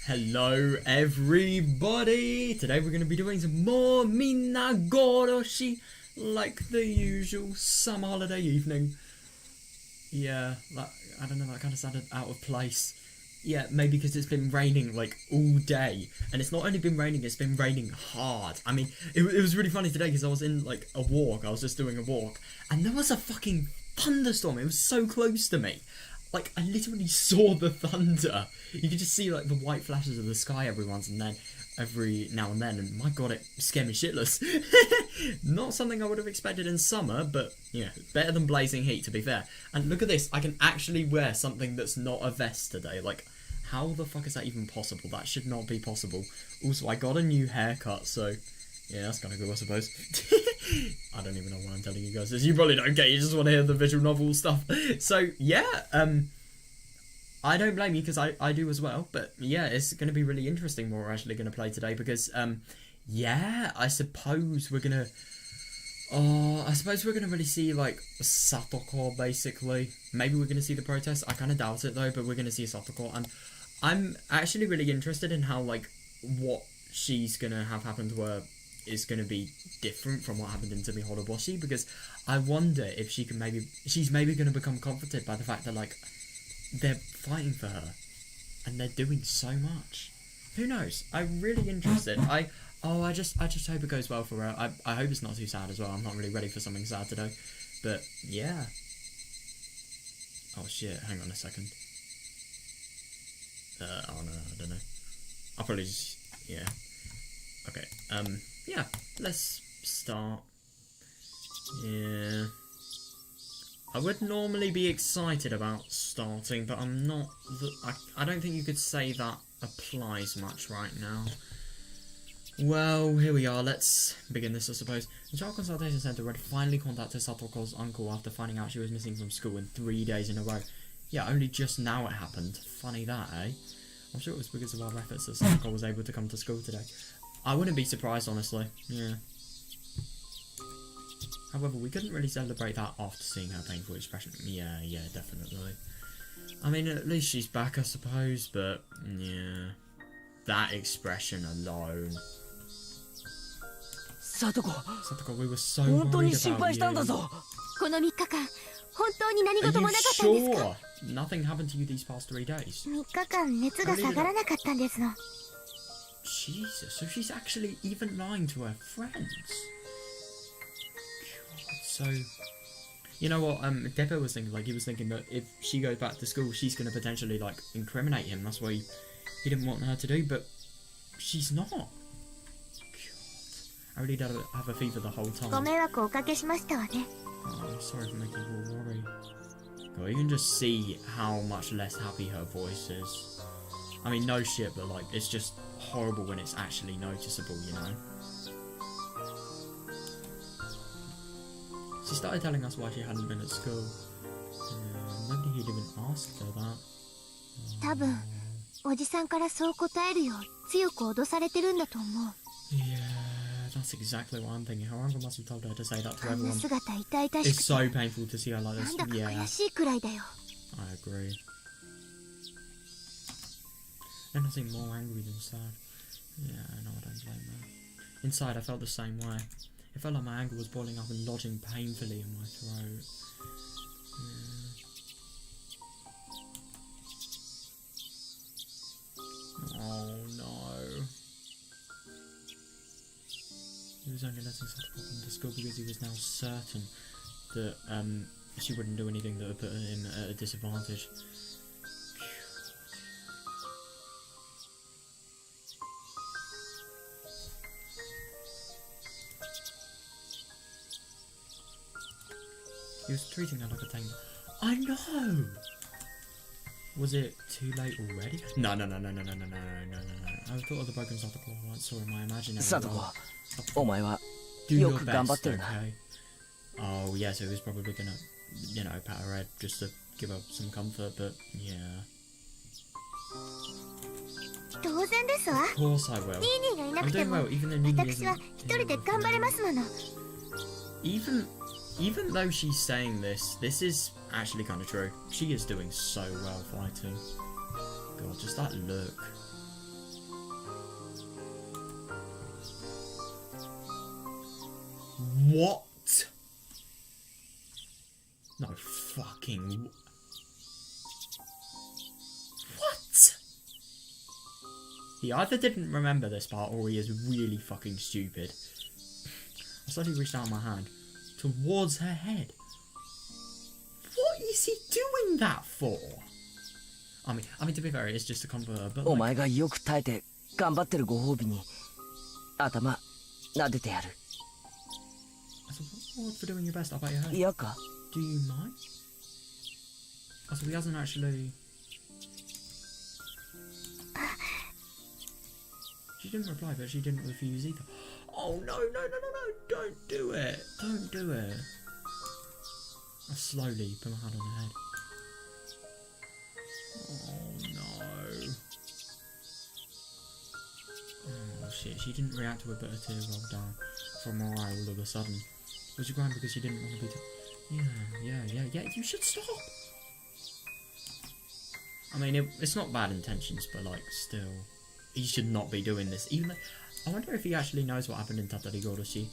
Hello everybody! Today we're going to be doing some more Minagoroshi, like the usual summer holiday evening. Yeah, I don't know, that kind of sounded out of place. Yeah, maybe because it's been raining like all day, and it's not only been raining, it's been raining hard. I mean, it was really funny today because I was in like a walk, I was just doing a walk, and there was a fucking thunderstorm. It was so close to me. Like, I literally saw the thunder. You could just see, like, the white flashes of the sky every now and then, and my god, it scared me shitless. Not something I would have expected in summer, but, yeah, better than blazing heat, to be fair. And look at this, I can actually wear something that's not a vest today. Like, how the fuck is that even possible? That should not be possible. Also, I got a new haircut, so... yeah, that's kind of cool, I suppose. I don't even know why I'm telling you guys this. You probably don't get it. You just want to hear the visual novel stuff. So, yeah, I don't blame you because I do as well. But, yeah, it's going to be really interesting what we're actually going to play today because, yeah, I suppose we're going to... I suppose we're going to really see, like, satoko, basically. Maybe we're going to see the protest. I kind of doubt it, though, but we're going to see satoko. And I'm actually really interested in how, like, what she's going to have happen to her is going to be different from what happened in Higurashi, because I wonder if she's maybe going to become comforted by the fact that, like, they're fighting for her and they're doing so much. Who knows? I'm really interested. I just hope it goes well for her. I hope it's not too sad as well. I'm not really ready for something sad today, but yeah. Oh shit, hang on a second. Oh no, I don't know. I'll probably just, yeah. Okay, yeah, let's start. Yeah. I would normally be excited about starting, but I'm not. I don't think you could say that applies much right now. Well, here we are. Let's begin this, I suppose. The Child Consultation Centre had finally contacted Satoko's uncle after finding out she was missing from school in 3 days in a row. Yeah, only just now it happened. Funny that, eh? I'm sure it was because of our efforts that Satoko was able to come to school today. I wouldn't be surprised, honestly. Yeah. However, we couldn't really celebrate that after seeing her painful expression. Yeah, definitely. I mean, at least she's back, I suppose, but, yeah. That expression alone. Satoko, we were so worried about you. Are you sure? Nothing happened to you these past 3 days? Jesus, so she's actually even lying to her friends. God, so... you know what, Deppo was thinking, like, he was thinking that if she goes back to school, she's going to potentially, like, incriminate him. That's why he didn't want her to do, but she's not. God. I really did have a fever the whole time. Oh, I'm sorry for making you all worry. God, you can just see how much less happy her voice is. I mean, no shit, but, like, it's just horrible when it's actually noticeable, you know? She started telling us why she hadn't been at school. Yeah, nobody had even asked her that. Yeah, that's exactly what I'm thinking. Her uncle must have told her to say that to everyone. It's so painful to see her like this. Yeah, I agree. They're nothing more angry than sad. Yeah, no, I don't blame her. Inside, I felt the same way. It felt like my anger was boiling up and lodging painfully in my throat. Yeah. Oh no. He was only letting Satoko come to school because he was now certain that she wouldn't do anything that would put him at a disadvantage. He was treating her like a tame. I know! Was it too late already? No. I thought of the broken Satoko I saw in my imaginary world. Do your best, okay? Oh, yeah, so he was probably gonna, you know, pat her head just to give her some comfort, but yeah. Of course I will. I'm doing well, even though Nini isn't. Even though she's saying this is actually kind of true. She is doing so well fighting. God, just that look. What? No fucking... What? He either didn't remember this part or he is really fucking stupid. I slowly reached out my hand towards her head. What is he doing that for? I mean, to be fair, it's just to comfort her, but like... What for doing your best? I'll bet your head. Do you mind? So he hasn't actually... She didn't reply, but she didn't refuse either. Oh no, no, no, no, no, don't do it. Don't do it. I slowly put my hand on her head. Oh no. Oh shit, she didn't react to a bit of tear roll down from her eye all of a sudden. Was she crying because she didn't want to be... Yeah, you should stop! I mean, it's not bad intentions, but like, still, he should not be doing this. Even though, I wonder if he actually knows what happened in Higurashi.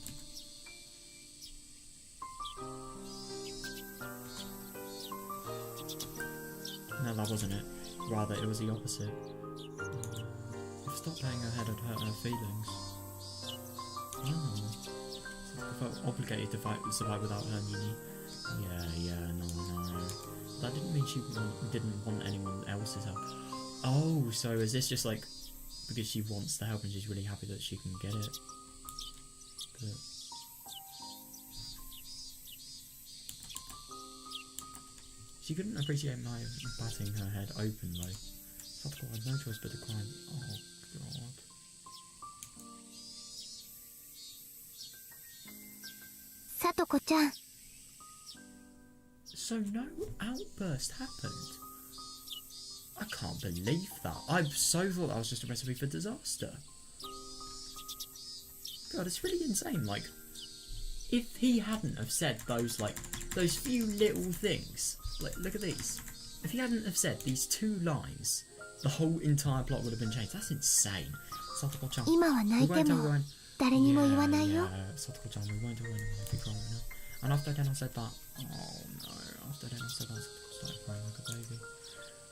No, that wasn't it. Rather, it was the opposite. If stopped paying her head had hurt her feelings. Oh. I felt obligated to survive without her, Nini. No. That didn't mean she didn't want anyone else's help. Oh, so is this just like because she wants the help and she's really happy that she can get it? But... She couldn't appreciate my batting her head open though. Satoko had no choice but to climb. Oh god. Satoko-chan. So no outburst happened? I can't believe that. I so thought that was just a recipe for disaster. God, it's really insane. Like, if he hadn't have said those few little things, like, look at these. If he hadn't have said these 2 lines, the whole entire plot would have been changed. That's insane. Satoko-chan. Yeah, Satoko-chan, we won't do anything if you cry right now. And after then I said that, oh no, after then I said that, I started crying like a baby.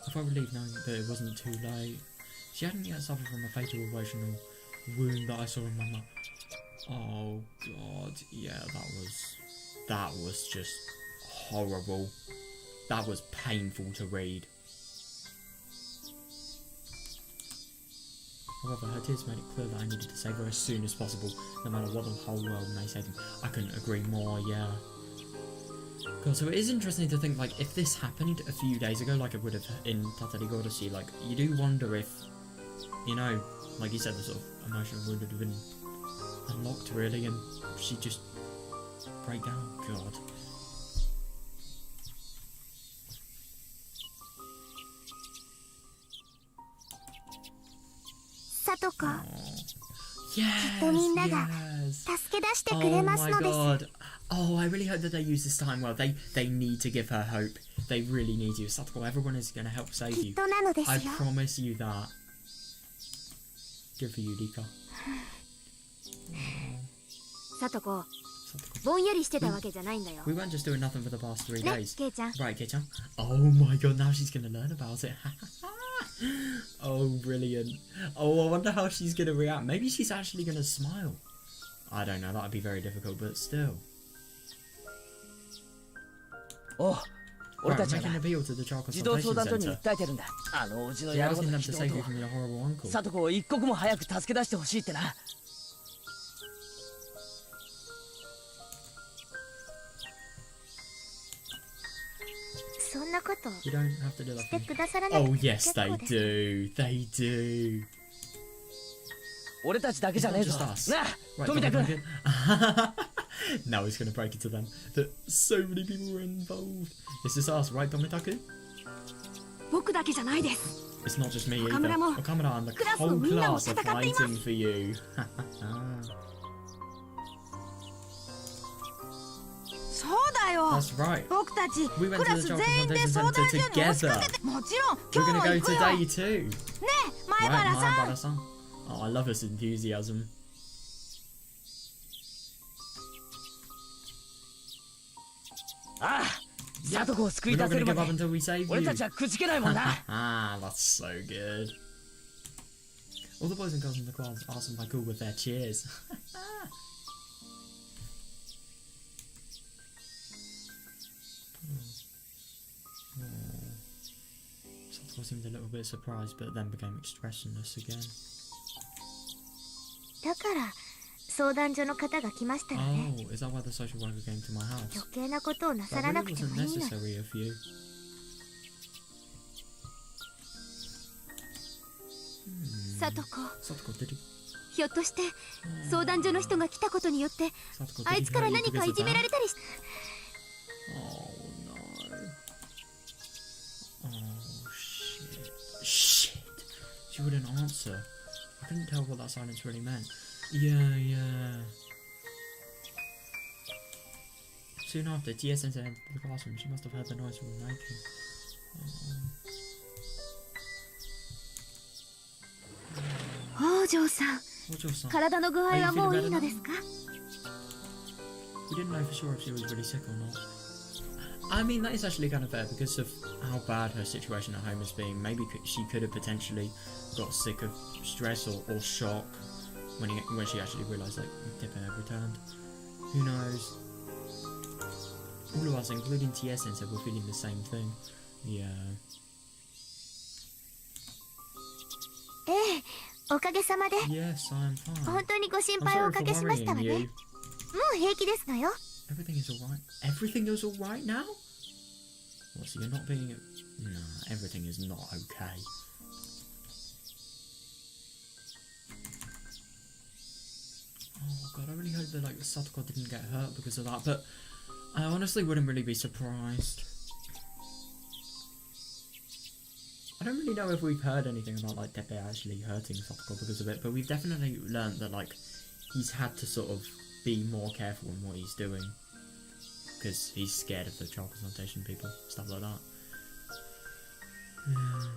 I felt relieved knowing that it wasn't too late. She hadn't yet suffered from a fatal emotional wound that I saw in my mum. Oh god, yeah, that was just horrible. That was painful to read. However, her tears made it clear that I needed to save her as soon as possible, no matter what the whole world may say to me. I couldn't agree more, yeah. God, so it is interesting to think, like, if this happened a few days ago, like it would have in Higurashi, like, you do wonder if, you know, like you said, the sort of emotional wound would have been unlocked, really, and she'd just break down. God. Satoko. Yes, yes. Oh my god. Oh, I really hope that they use this time well. They need to give her hope. They really need you. Satoko, everyone is going to help save you. I promise you that. Good for you, Rika. Satoko. We weren't just doing nothing for the past 3 days. Right, Kei-chan? Oh my god, now she's going to learn about it. Oh, brilliant. Oh, I wonder how she's going to react. Maybe she's actually going to smile. I don't know, that would be very difficult, but still. Oh, right, I'm making an appeal to the child consultation centre. You're asking them to save you from your horrible uncle. サトコを一刻も早く助け出してほしいってな。You don't have to do that for me. Oh yes, they do. They do. 俺たちだけじゃねえぞ。なあ、富田君。Now he's going to break it to them that so many people were involved. It's just us, right, Tomitaku? 僕だけじゃないです。 It's not just me either. Okamura and the whole class are fighting for you. That's right. We went to the child consultation centre together. We're going to go today too. Right, Maebara-san. Oh, I love his enthusiasm. ああ、 Yep. サトコを救 We're い not 出せ gonna る give ま up で until we save 俺 you. たちはくじけないもんな。Ah, that's so good. All the boys and girls in the crowd answered by cool with their cheers. Satoko seemed a little bit surprised, but then became expressionless again. だから相談所の方が来ましたらね。 Oh, is that why the social worker came to my house? 余計なことをなさ That らな really くて wasn't もいいの。 necessary of you. Satoko, Satoko, did he? ひょっとして相談所の人が来たことによって Satoko, あ did い he つから hurt you 何か because いじ of めら that? れたりし Oh no. Oh shit. Shit. She wouldn't answer. I couldn't tell what that silence really meant. Yeah. Soon after, Tia-sensei entered the classroom. She must have heard the noise we were making. Oh. 北条さん、 Ojo-san, 体の具合はもういいのですか？ we didn't know for sure if she was really sick or not. I mean, that is actually kind of fair because of how bad her situation at home has been. Maybe she could have potentially got sick of stress or shock when she actually realised like Tepe had returned. Who knows? All of us, including Tia-sensei, were feeling the same thing. Yeah. ええ、おかげさまで Yes, I'm fine. 本当にご心 I'm 配を sorry おか for けしましたわ worrying ね。も you. う平気ですのよ。 Everything is alright. Everything is alright now? What, so you're not being... No, everything is not okay. Oh god, I really hope that like Satoko didn't get hurt because of that, but I honestly wouldn't really be surprised. I don't really know if we've heard anything about like Tepe actually hurting Satoko because of it, but we've definitely learned that like he's had to sort of be more careful in what he's doing because he's scared of the child consultation people, stuff like that. Yeah.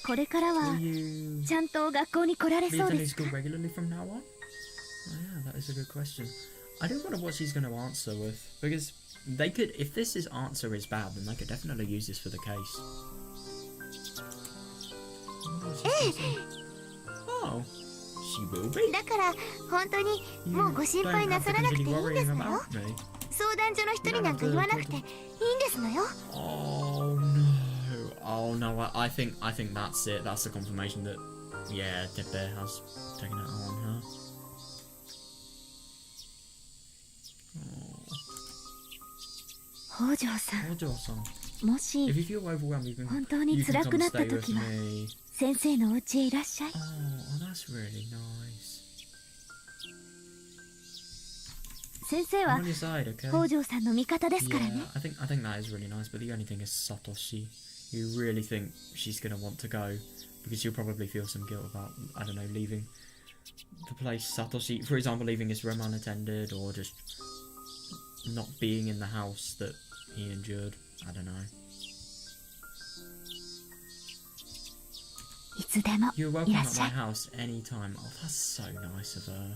これからは Will you ちゃんと学校に来られ be そう attending ですか？ school regularly from now on? Oh yeah, that is a good question. I do wonder what she's going to answer with, because they could, if this is answer is bad, then they could definitely use this for the case. Oh, she will be. だから本当にもうご心配なさらなくていいんですのよ。相談所の人になんか言わなくていいんですのよ。 Oh no. Oh no, I think that's it. That's the confirmation that, yeah, Tepe has taken it on her. Oh. 北条さん、 Ojo-san, もし if you feel overwhelmed, you can 本当に come 辛くなった stay with 時は me. 先生のお家へいらっしゃい。 Oh, that's really nice. 先生 I'm は on your side, okay? 北条さんの味方ですから Yeah, ね。 I think that is really nice, but the only thing is Satoshi. You really think she's gonna want to go because she'll probably feel some guilt about, I don't know, leaving the place. Satoshi, for example, leaving his room unattended or just not being in the house that he endured. I don't know. いつでも You're い welcome らっ at しゃ my い。 house anytime. Oh, that's so nice of her.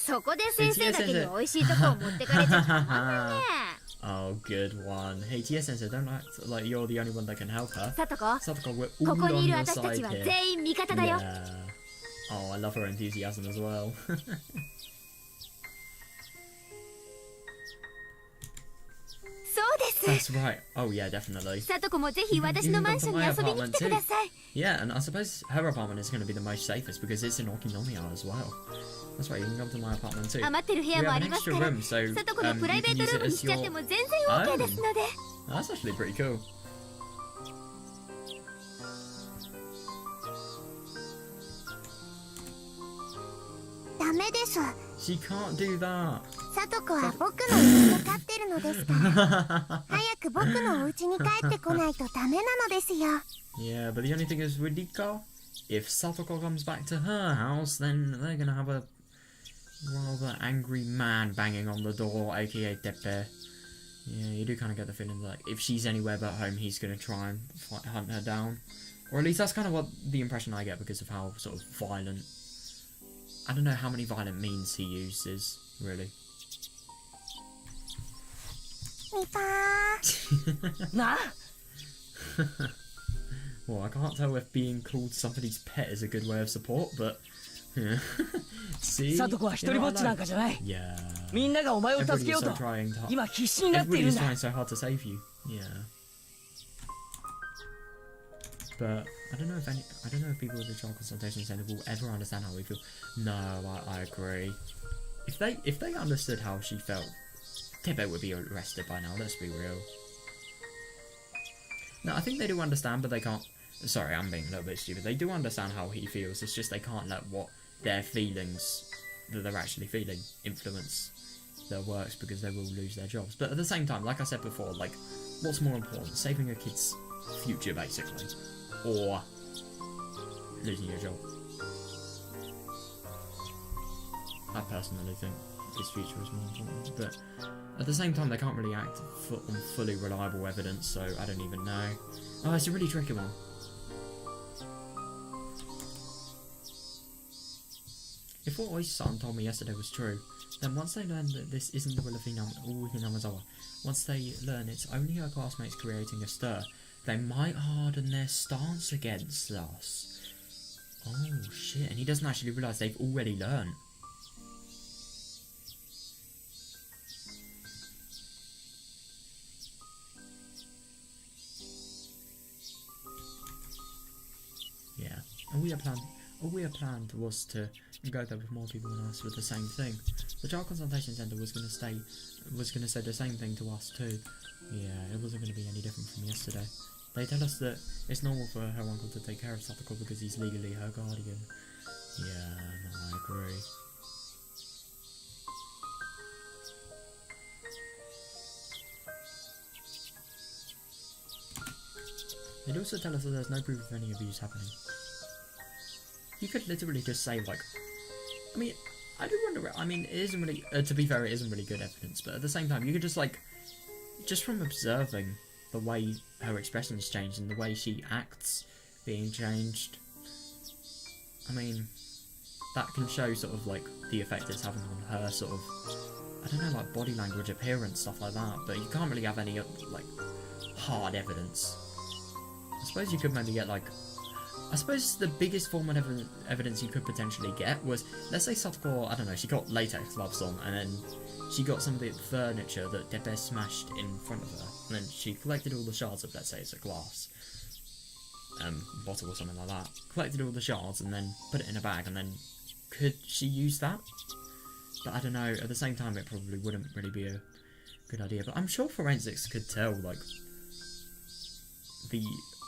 そこで先生だけに美味しいとこを持ってかれちゃったもんね。 Oh, good one. Hey, Tia-sensei, don't act like you're the only one that can help her. さとこ、 Satoko, we're こ all こ on にいる your 私た side ちは here. 全員味方だよ。 Yeah. Oh, I love her enthusiasm as well. そうです。 That's right. Oh, yeah, definitely. さとこもぜひ私のマンションに遊びに来てください。 Yeah, and I suppose her apartment is going to be the most safest because it's in Okinomiya as well. That's right, you can come to my apartment too. 余ってる部屋 We も have あ an ります extra から、 room, so さとこのプライ you ベ can ート use ルー it ムに as しちゃって your... も全然 OK ですので。 That's actually pretty cool.ダメです。 She can't do that. さとこは僕の家で飼ってるのですから早く僕のお家に帰ってこないとダメなのですよ。 Yeah, but the only thing is with Rika, if Satoko comes back to her house, then they're gonna have a rather angry man banging on the door, aka Tepe. Yeah, you do kind of get the feeling that if she's anywhere but home, he's gonna try and hunt her down. Or at least that's kind of what the impression I get because of how sort of violent... I don't know how many violent means he uses, really. Nah. Well, I can't tell if being called somebody's pet is a good way of support, but... Yeah. See? サトコは一人ぼっちなんかじゃない。 Yeah. みんながお前を助けようと 今必死になっているんだ。 Everybody's trying so hard to save you. Yeah. But I don't know if people at the child consultation center will ever understand how we feel. No, I agree. If they understood how she felt, Tepe would be arrested by now, let's be real. No, I think they do understand, but they can't... Sorry, I'm being a little bit stupid. They do understand how he feels, it's just they can't let what their feelings that they're actually feeling influence their works because they will lose their jobs. But at the same time, like I said before, like, what's more important? Saving a kid's future, basically. Or losing your job. I personally think his future is more important, but at the same time they can't really act on fully reliable evidence, so I don't even know. Oh, it's a really tricky one. If what Oishi-san told me yesterday was true, then once they learn that this isn't the will of Hinamazawa, once they learn it's only her classmates creating a stir, they might harden their stance against us. Oh shit, and he doesn't actually realise they've already learned. Yeah, all we had planned was to go there with more people than us with the same thing. The child consultation centre was gonna say the same thing to us too. Yeah, it wasn't gonna be any different from yesterday. They tell us that it's normal for her uncle to take care of Satoko because he's legally her guardian. Yeah, no, I agree. They'd also tell us that there's no proof of any abuse happening. You could literally just say, like... I mean, I do wonder... I mean, it isn't really... to be fair, it isn't really good evidence, but at the same time, you could just, like... Just from observing the way her expressions change and the way she acts being changed, I mean, that can show sort of, like, the effect it's having on her sort of... I don't know, like, body language, appearance, stuff like that, but you can't really have any, like, hard evidence. I suppose you could maybe get, like... I suppose the biggest form of evidence you could potentially get was, let's say Satoko, I don't know, she got latex gloves on, and then she got some of the furniture that Tepe smashed in front of her, and then she collected all the shards of, let's say it's a glass bottle or something like that, collected all the shards and then put it in a bag, and then could she use that? But I don't know, at the same time it probably wouldn't really be a good idea, but I'm sure forensics could tell, like,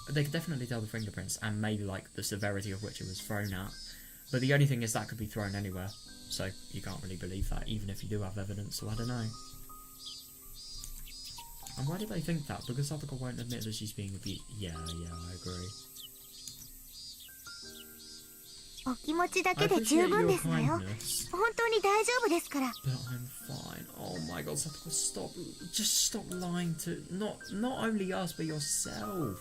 they could definitely tell the fingerprints and maybe like the severity of which it was thrown at. But the only thing is that could be thrown anywhere, so you can't really believe that even if you do have evidence, so I don't know. And why do they think that? Because Satoko won't admit that she's being abused. Yeah, I agree. お気持ちだけで十分ですわよ。本当に大丈夫ですから。 But I'm fine. Oh my god, Satoko, stop. Just stop lying to not only us but yourself.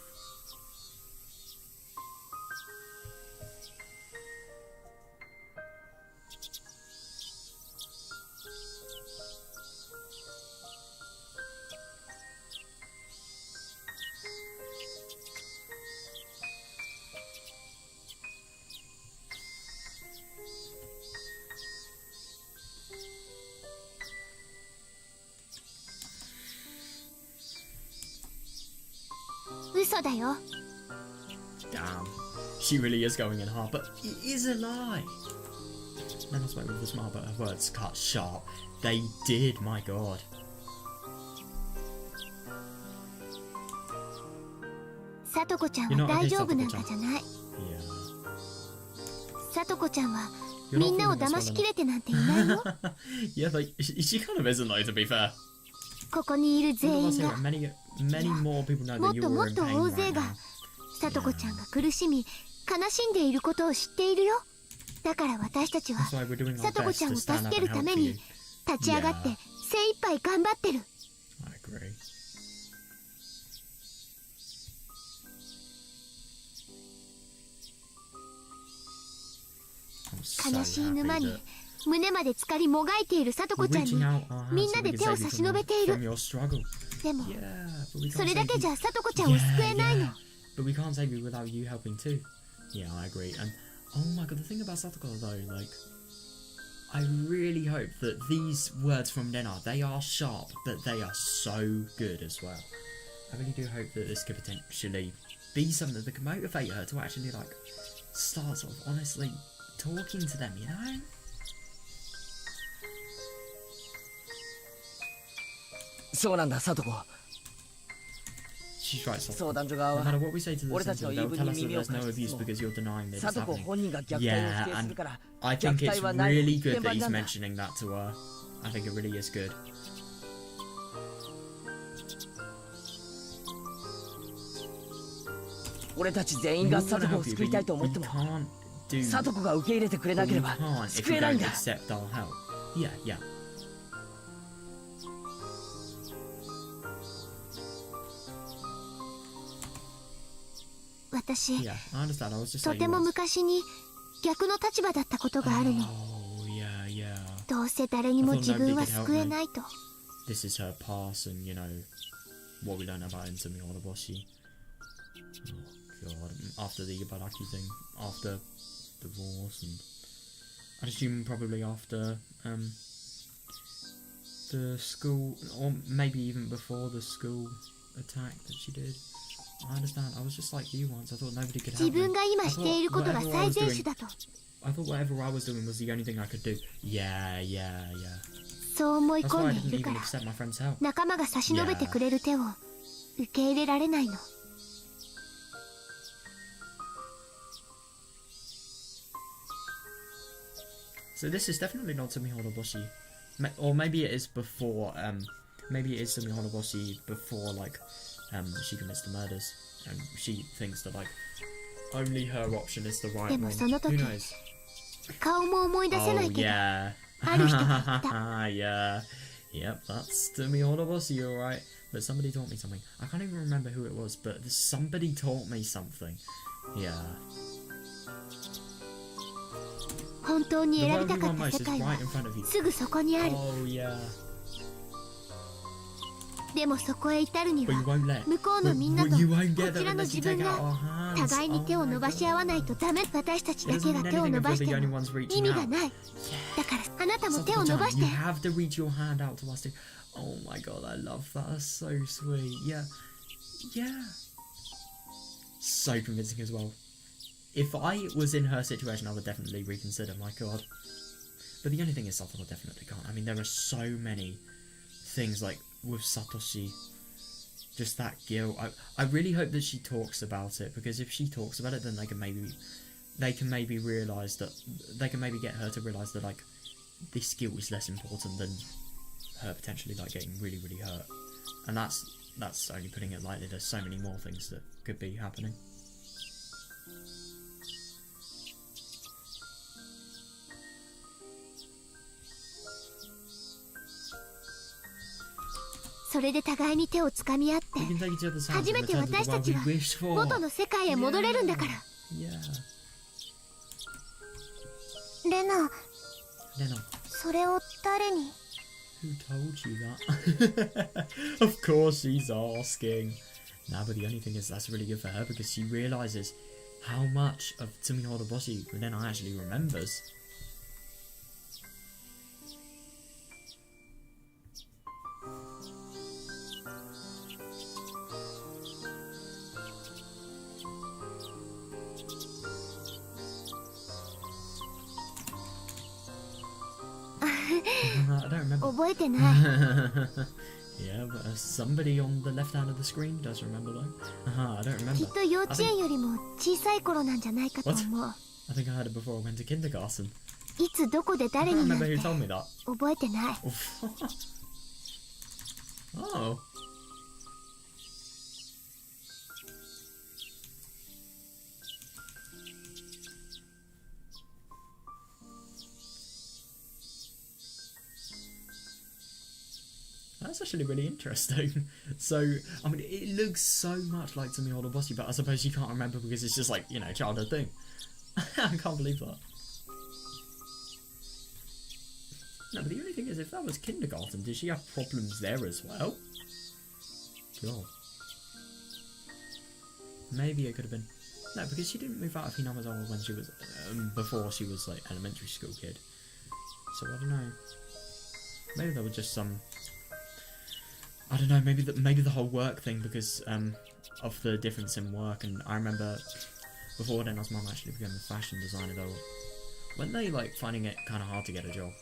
Damn, she really is going in hard, but it is a lie. Never spoke with a smile, but her words cut sharp. They did, my god. さとこちゃんは大丈夫なんかじゃない。さとこちゃんはみんなを騙しきれてなんていないよ。Yeah, like she kind of isn't, though, to be fair. ここにいる全員が、many more people know も that っと you're もっ in と pain 大 right 勢が now. さとこちゃんが苦しみ悲しんでいることを知っているよ。だから私たちは That's why we're doing our さとこ best ちゃん to を stand 助 up け and るた help め for に you. 立ち上がって精一杯頑張ってる。 I agree. 悲しい沼に胸まで浸かりもがいているさとこちゃんにみんなで手を差し伸べている。でもそれだけじゃさとこちゃんを救えないの。 But we can't save you without you helping too. Yeah, I agree. And oh my god, the thing about Satoko though, like, I really hope that these words from Nena, they are sharp, but they are so good as well. I really do hope that this could potentially be something that can motivate her to actually, like, start sort of honestly talking to them, you know? そうなんだ、さとこ。 She's right, Satoko. 相談所側 No は matter what we say to the 俺たちの center, 言い they'll 分 tell に us that 耳を there's no 貸し abuse つつも because you're denying that さ it's とこ happening. 本人が虐待を否 Yeah, 定す and るから I think 虐待 it's はない really 現 good 場 that に he's なんだ。 mentioning that to her. I think it really is good. 俺たち全員が We さ wanna とこを help you, 救い but た you, いと思 we っても can't do さとこが受け入れてくれな what け we れば can't if 救 you えない don't んだ。 accept our help. Yeah, yeah. 私 Yeah, I understand. I was just と like て you も once. 昔に逆の立場だったことがあるの。 Oh, yeah, yeah. どうせ誰にも自分は救えないと。 This is her past and, you know, what we learn about into Minagoroshi. Oh, God. After the Ibaraki thing, after divorce, and I'd assume probably after, the school, or maybe even before the school attack that she did. I understand. I was just like you once. I thought nobody could help 自 me. 分が今していることが最善手だと。 I thought whatever I was doing was the only thing I could do. Yeah, yeah, yeah. そう思い That's 込 why ん I でい didn't るか even ら accept my friend's help. 仲間が差し伸べてくれる手を受け入れられないの。 So this is definitely not Sumihoroboshi. Or maybe it is before, maybe it is Sumihoroboshi before, like, she commits the murders. And she thinks that, like, only her option is the right で one. もその Who 時 knows? 顔も思い出せな Oh, いけど yeah. ある人が言った。 Yeah. Yep, that's Sumihoroboshi, alright. But somebody taught me something. I can't even remember who it was, but somebody taught me something. Yeah. 本当に The 選び world た you か want った most 世 is 界は right in front of you. すぐそこにある。 Oh, yeah. でもそこへ至るに But は you won't let. 向こうのみんな But と you won't こ get ち that らの unless 自 you 分 take out が our hands. 互いに手を伸ばし合わないとダメ。私たちだけが手を伸ばしても意味がない。だからあなたも手を伸ばして。 You have to reach your hand out to us too. Oh my god, I love that. That's so sweet. Yeah. Yeah. So convincing as well. If I was in her situation, I would definitely reconsider. My god. But the only thing is, Satoko definitely can't. I mean, there are so many things, like, with Satoshi. Just that guilt. I really hope that she talks about it, because if she talks about it, then they can maybe realise that, they can maybe get her to realise that, like, this guilt is less important than her potentially, like, getting really, really hurt. And that's only putting it lightly. There's so many more things that could be happening. それで互いに手をつかみ合って We can take each other's hands 初め and て return to the 私た world ち we は wished for. 元の世界へ戻れるんだから。 Yeah. レナ、 Lena, それを誰に？ who told you that? Of course she's asking. Nah, but the only thing is that's really good for her, because she realises how much of Sumihoroboshi Lena actually remembers. I don't remember. 覚えてない。 Yeah, but somebody on the left hand of the screen does remember though. I don't き remember. っと幼稚園よりも小さい頃なんじゃないかと思う。 I think I heard it before I went to kindergarten. いつどこで I 誰 don't になん remember て who told me that. 覚えてない。 Oh. that's actually really interesting. So, I mean, it looks so much like Tomi Holoboshi, but I suppose you can't remember because it's just like, you know, childhood thing. I can't believe that. No, but the only thing is, if that was kindergarten, did she have problems there as well? God. Maybe it could have been... No, because she didn't move out of Hinamazawa when she was... before she was, like, elementary school kid. So, I don't know. Maybe there was just some... I don't know, maybe the whole work thing because of the difference in work. And I remember before Rena's mum actually became a fashion designer though. Weren't they, like, finding it kind of hard to get a job?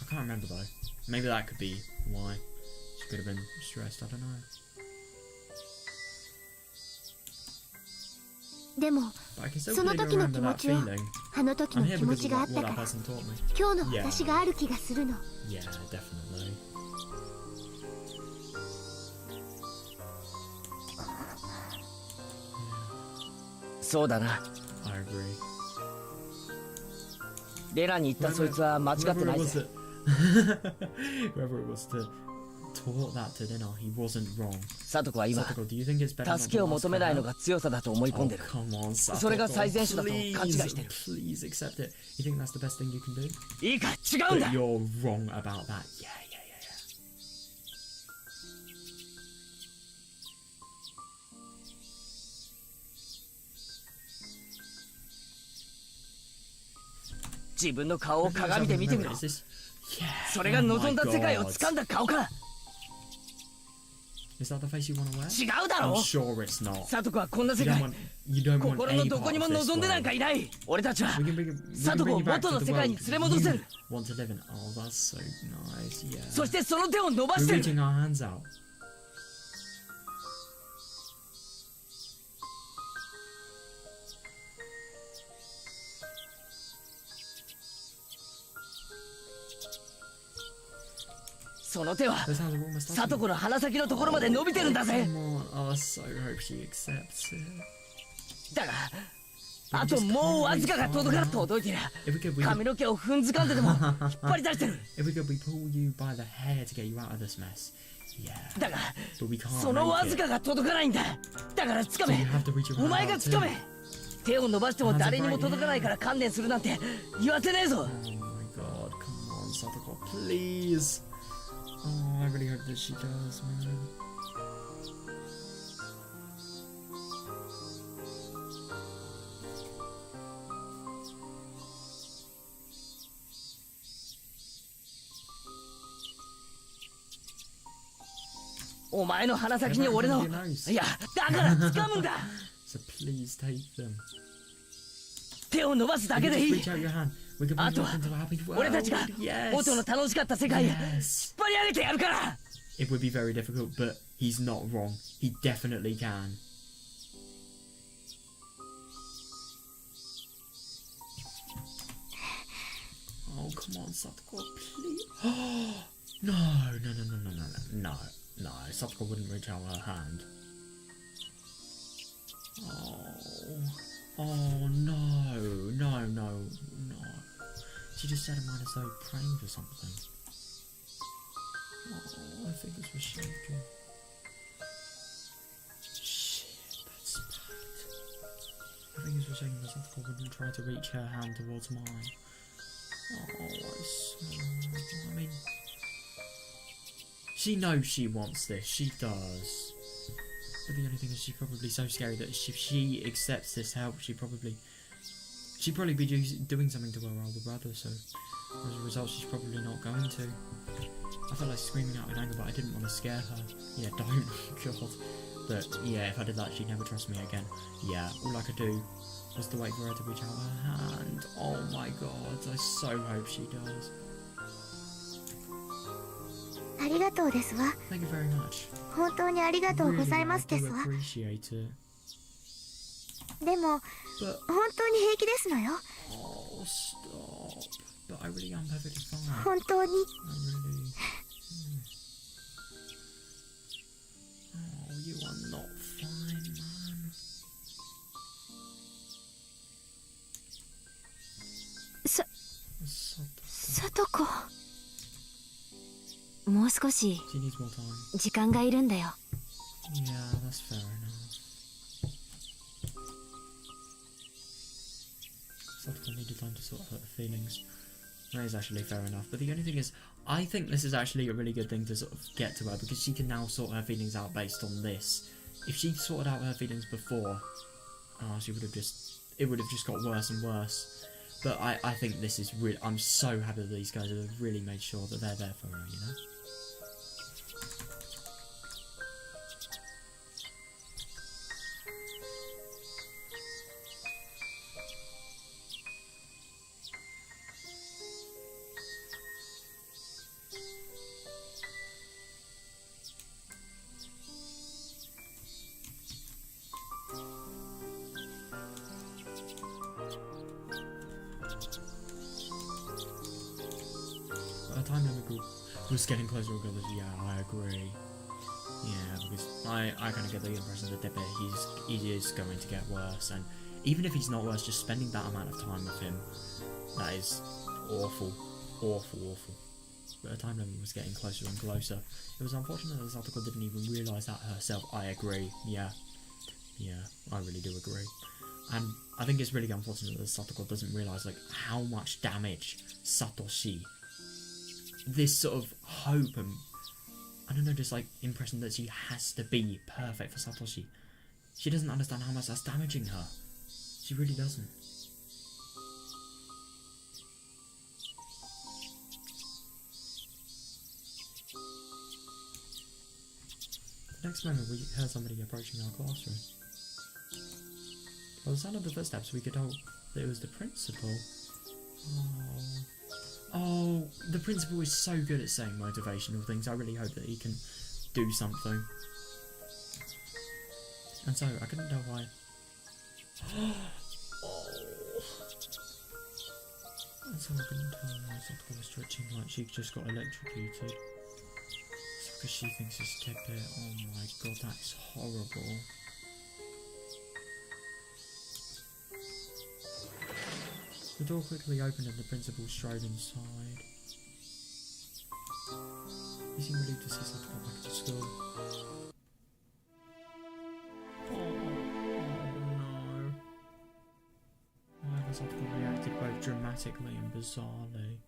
I can't remember though. Maybe that could be why. She could have been stressed, I don't know. But I can still completely remember that feeling. I'm here because of what that person taught me. Yeah, definitely. Soだな。I agree. レナに言ったそいつは間違ってないぜ。Whoever it was to taught that to Rena, he wasn't wrong. サトコは今、 Satoko, do you think it's better not 助けを求めないのが強さだと思い込んでる。 Oh, come on, Satoko. それが最善手だと勘違い Please, してる。 please accept it. You think that's the best thing you can do? いいか、違うんだ。 But you're wrong about that. Yeah. 自分の顔を鏡で見てみろ。それが望んだ世界を掴んだ顔か。 Is that the face you want to wear? 違うだろ。 I'm sure it's not. サトコはこんな世界、 you don't want 心のどこにも望んでなんかいない。俺たちはサトコを元の世界に連れ戻せる。 Want to live in? Oh, that's so nice. Yeah. そしてその手を伸ばし We're てる。 reaching our hands out. その手はサトコの鼻先のところまで伸びてるんだぜ。 Oh, so hope she accepts it. だがあともうわずかが届いてる。髪の毛を踏んづかんででも引っ張り出してる。 If we could, we pull you by the hair to get you out of this mess. Yeah. だが But we can't そのわず make か it. が届かないんだ。だから掴 So め you。have to reach your お hand 前が out 掴 too. め。手を伸ばしても誰にも届かないから観念するなんて言わせねえぞ。 Oh my god, come on, Satoko, please. Oh, I really hope that she does, man. お前の鼻先に俺の、いや、だから掴むんだ。 So please take them. 手を伸ばすだけでいい。 Reach out your hand. We can あ bring と you は up into a happy world. 俺たちが Yes. 元の楽しかった世界へ引っ Yes. 張り上げてやるから。 It would be very difficult, but he's not wrong. He definitely can. Oh, come on, Satoko, please. No. No, Satoko wouldn't reach out her hand. Oh, no. She just said it might as though praying for something. Oh, I think this was shaking. Shit, that's bad. I think this was shaking because Satoko wouldn't try to reach her hand towards mine. Oh, I mean... She knows she wants this, she does. But the only thing is she's probably so scary that if she accepts this help, she'd probably be doing something to her older brother, so as a result she's probably not going to. I felt like screaming out in anger, but I didn't want to scare her. Yeah, don't. God. But yeah, if I did that, she'd never trust me again. Yeah, all I could do was to wait for her to reach out her hand. Oh my god, I so hope she does. ありがとうですわ。 Thank you very much. 本当にありがとうございますですわ。 I do appreciate it. でも、 But 本当に平気ですのよ。 oh, stop. But I really am perfectly fine. 本当に。 I really... Oh, you are not fine, man. さとこ。もう少し She needs more time. 時間がいるんだよ。 Yeah, that's fair enough. Satoko needed time to sort her feelings. That is actually fair enough. But the only thing is, I think this is actually a really good thing to sort of get to her, because she can now sort her feelings out based on this. If she sorted out her feelings before, she would have it would have just got worse and worse. But I think this is really, I'm so happy that these guys have really made sure that they're there for her, you know? Time limit was getting closer and closer. Yeah, I agree. Yeah, because I kind of get the impression that he is going to get worse, and even if he's not worse, just spending that amount of time with him, that is awful, awful, awful. But the time limit was getting closer and closer. It was unfortunate that Satoko didn't even realise that herself. I agree. Yeah, I really do agree. And I think it's really unfortunate that Satoko doesn't realise like how much damage Satoshi, this sort of hope and, I don't know, just like impression that she has to be perfect for Satoshi. She doesn't understand how much that's damaging her. She really doesn't. The next moment we heard somebody approaching our classroom. By the sound of the footsteps we could tell that it was the principal. Oh, the principal is so good at saying motivational things. I really hope that he can do something. And so, I couldn't tell why. And so I couldn't tell why Satoko was stretching like she just got electrocuted. It's because she thinks it's Tepe. Oh my god, that is horrible. The door quickly opened and the principal strode inside. He seemed relieved to see Satoko back to school. Oh no. Why has Satoko reacted both dramatically and bizarrely?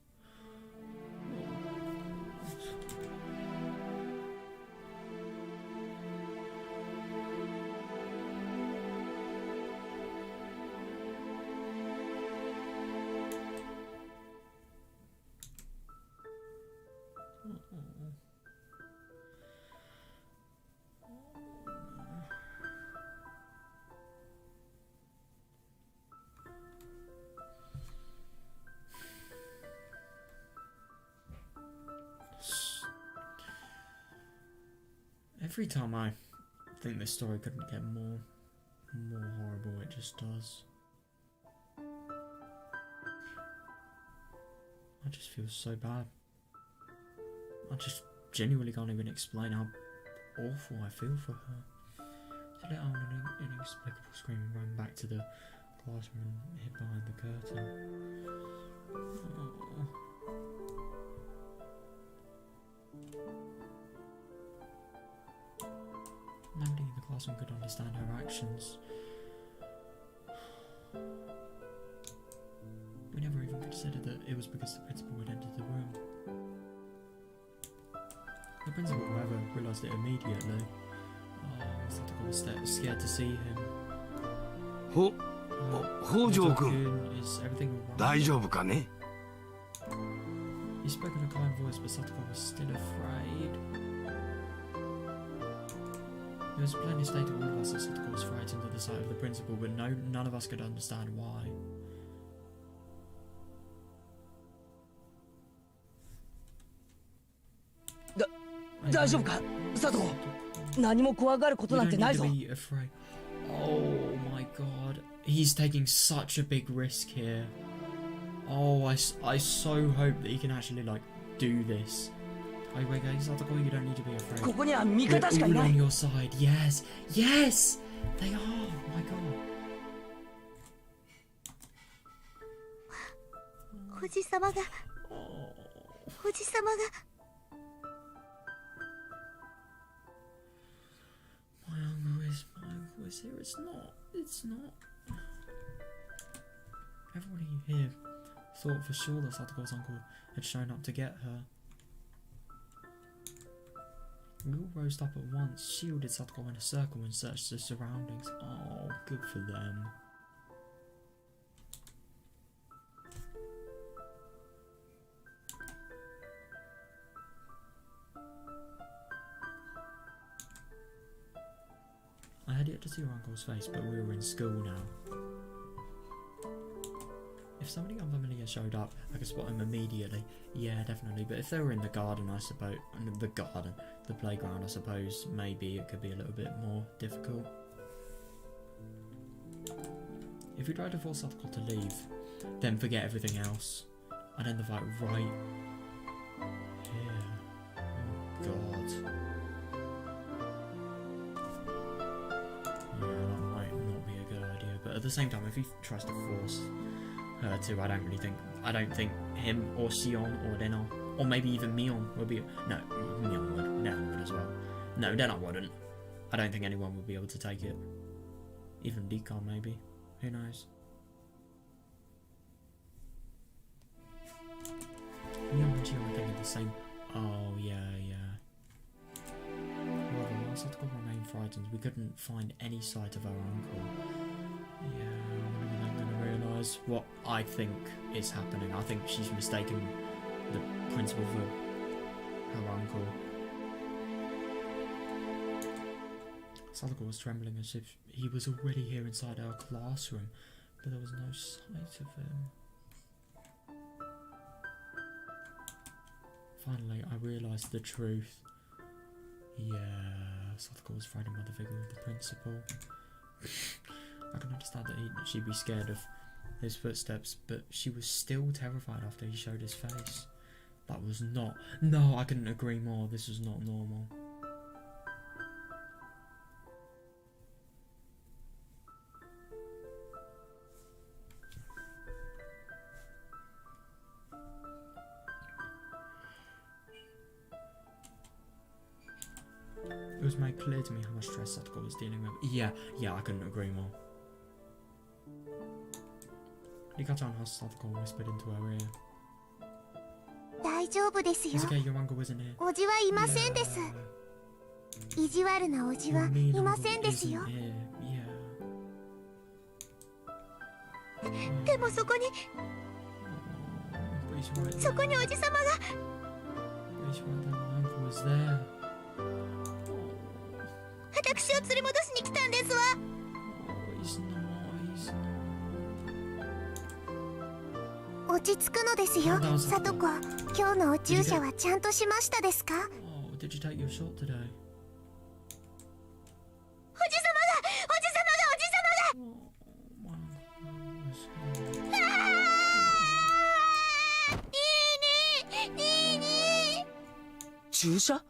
Every time I think this story couldn't get more horrible, it just does. I just feel so bad. I just genuinely can't even explain how awful I feel for her. She let out an inexplicable scream and ran back to the classroom and hid behind the curtain. Oh. Nobody in the classroom could understand her actions. We never even considered that it was because the principal had entered the room. The principal, however, realised it immediately. Satoko was scared to see him. Hojo-kun, is everything alright? 大丈夫かね? He spoke in a kind voice, but Satoko was still afraid. It was plainly stated to all of us that Satoko was frightened at the sight of the principal, but none of us could understand why. Oh my god. He's taking such a big risk here. Oh, I so hope that he can actually, like, do this. Oh, wait, guys, Satoko, you don't need to be afraid. We're all on your side. Yes! Yes! They are! Oh my god. おじさまが is here. It's not. It's not. Everybody here thought for sure that Satoko's uncle had shown up to get her. We all rose up at once, shielded Satoko in a circle and searched the surroundings. Oh, good for them. I had yet to see your uncle's face, but we were in school now. If somebody unfamiliar showed up, I could spot him immediately. Yeah, definitely. But if they were in the garden, I suppose... the playground, I suppose, maybe it could be a little bit more difficult. If we tried to force Satoko to leave, then forget everything else. Identify right here. Oh, God. Yeah, that might not be a good idea. But at the same time, if he tries to force her to, I don't think him or Sion or Dena, or maybe even Mion would be... No, Mion would. Dena would as well. No, Dena wouldn't. I don't think anyone would be able to take it. Even Deacon, maybe. Who knows? Mion and Sion are thinking the same... Oh, yeah. However, while Satoko remained frightened, we couldn't find any sight of our uncle. Yeah, I'm going to realise what I think is happening. I think she's mistaken the principal for her uncle. Satoko was trembling as if he was already here inside our classroom, but there was no sight of him. Finally, I realised the truth. Yeah, Satoko was frightened by the figure of the principal. I can understand that she'd be scared of his footsteps, but she was still terrified after he showed his face. That was not... No, I couldn't agree more. This was not normal. It was made clear to me how much stress Satoko was dealing with. Yeah, I couldn't agree more. Rika-chan husked Satoko and whispered into her ear. It's okay, your uncle isn't here. おじはいませんです。意地悪なおじはいませんですよ。でもそこにおじさまが。私を連れ戻しに来たんですわ。落ち着くのですよ、サトコ。今日のお注射はちゃんとしましたですか？おじさまが、おじさまが。ニーニー。注射？っ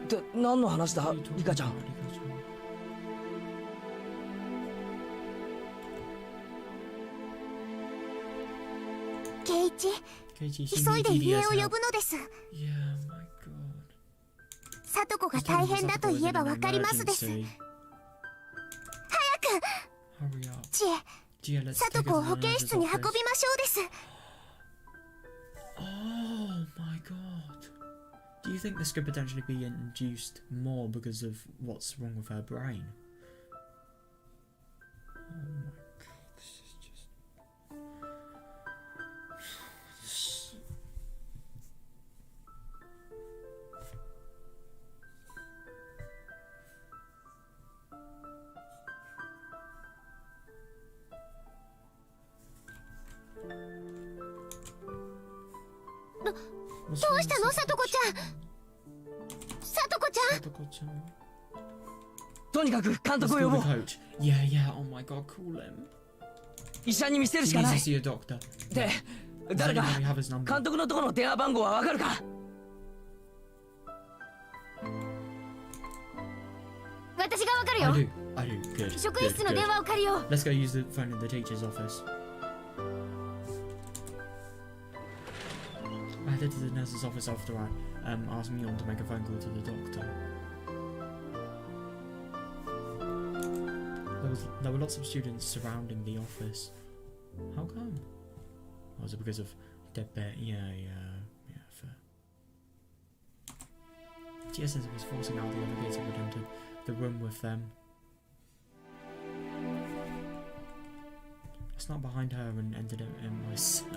て何の話だ、リカちゃん。ケイチ、急いで家を呼ぶのです。サトコが大変だと言えばわかりますです。早く。チエ、サトコを保健室に運びましょうです。Oh my god. Do you think this could potentially be induced more because of what's wrong with her brain? Oh my god, this is just...どうしたの、サトコちゃん。サトコちゃん。とにかく監督を呼ぼう。Yeah, oh my god, call him. 医者に見せるしかない。で、誰か監督のところの電話番号はわかるか？私がわかるよ。I do. Good. 職員室の電話を借りよう。Let's go use the phone in the teacher's office. I headed to the nurse's office after I asked Mion to make a phone call to the doctor. there were lots of students surrounding the office. How come? Was it because of dead bear? Yeah, fair. TSS was forcing out the elevator would enter the room with them. I snuck behind her and entered it in myself.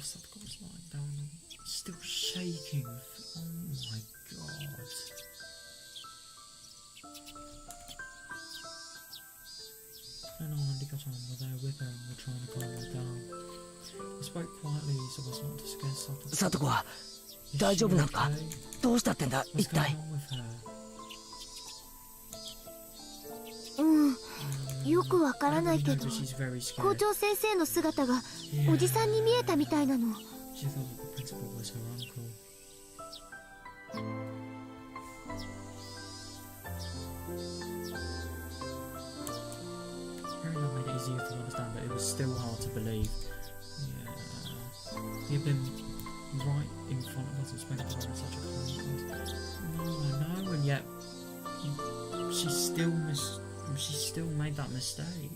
Satoko's lying down, still shaking. Oh my god. Fennel and Higurashi were there with her and were trying to calm her down. He spoke quietly so as not to scare Satoko. Satoko は大丈夫なのか？どうしたってんだ一体。よくわからないけど、校長先生の姿がおじさんに見えたみたいなの。She still made that mistake.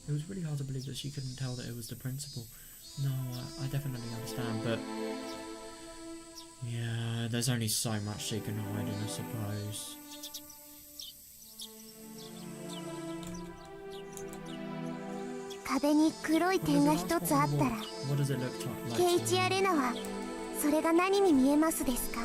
It was really hard to believe that she couldn't tell that it was the principal. No, I definitely understand, but yeah, there's only so much she can hide in, I suppose. What does it look like? ケイチアレナはそれが何に見えますですか？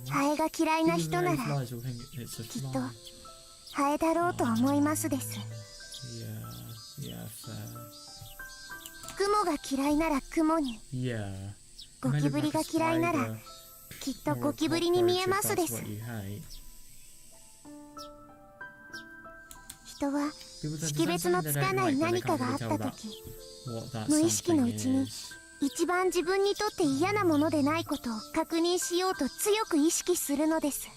ハエが嫌いな人ならきっとハエだろうと思いますです。雲が嫌いなら雲に、ゴキブリが嫌いならきっとゴキブリに見えますです。人は識別のつかない何かがあったとき、無意識のうちに一番自分にとって嫌なものでないことを確認しようと強く意識するのです。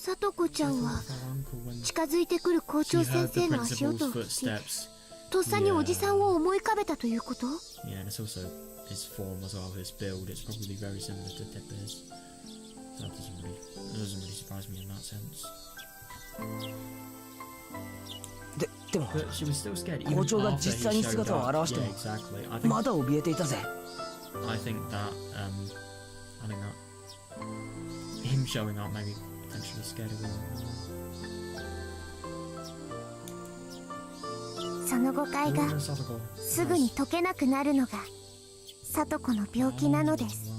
さとこちゃんは近づいてくる校長先生の足音を聞き、とっさにおじさんを思い浮かべたということ？ Yeah, and it's also his form as well, his build. It's probably very similar to Tepe's. So that doesn't really surprise me in that sense. でも校長が実際に姿を現してもまだ怯えていたぜ。 I think that him showing up maybe potentially scared of him. その誤解がすぐに解けなくなるのがさとこの病気なのです。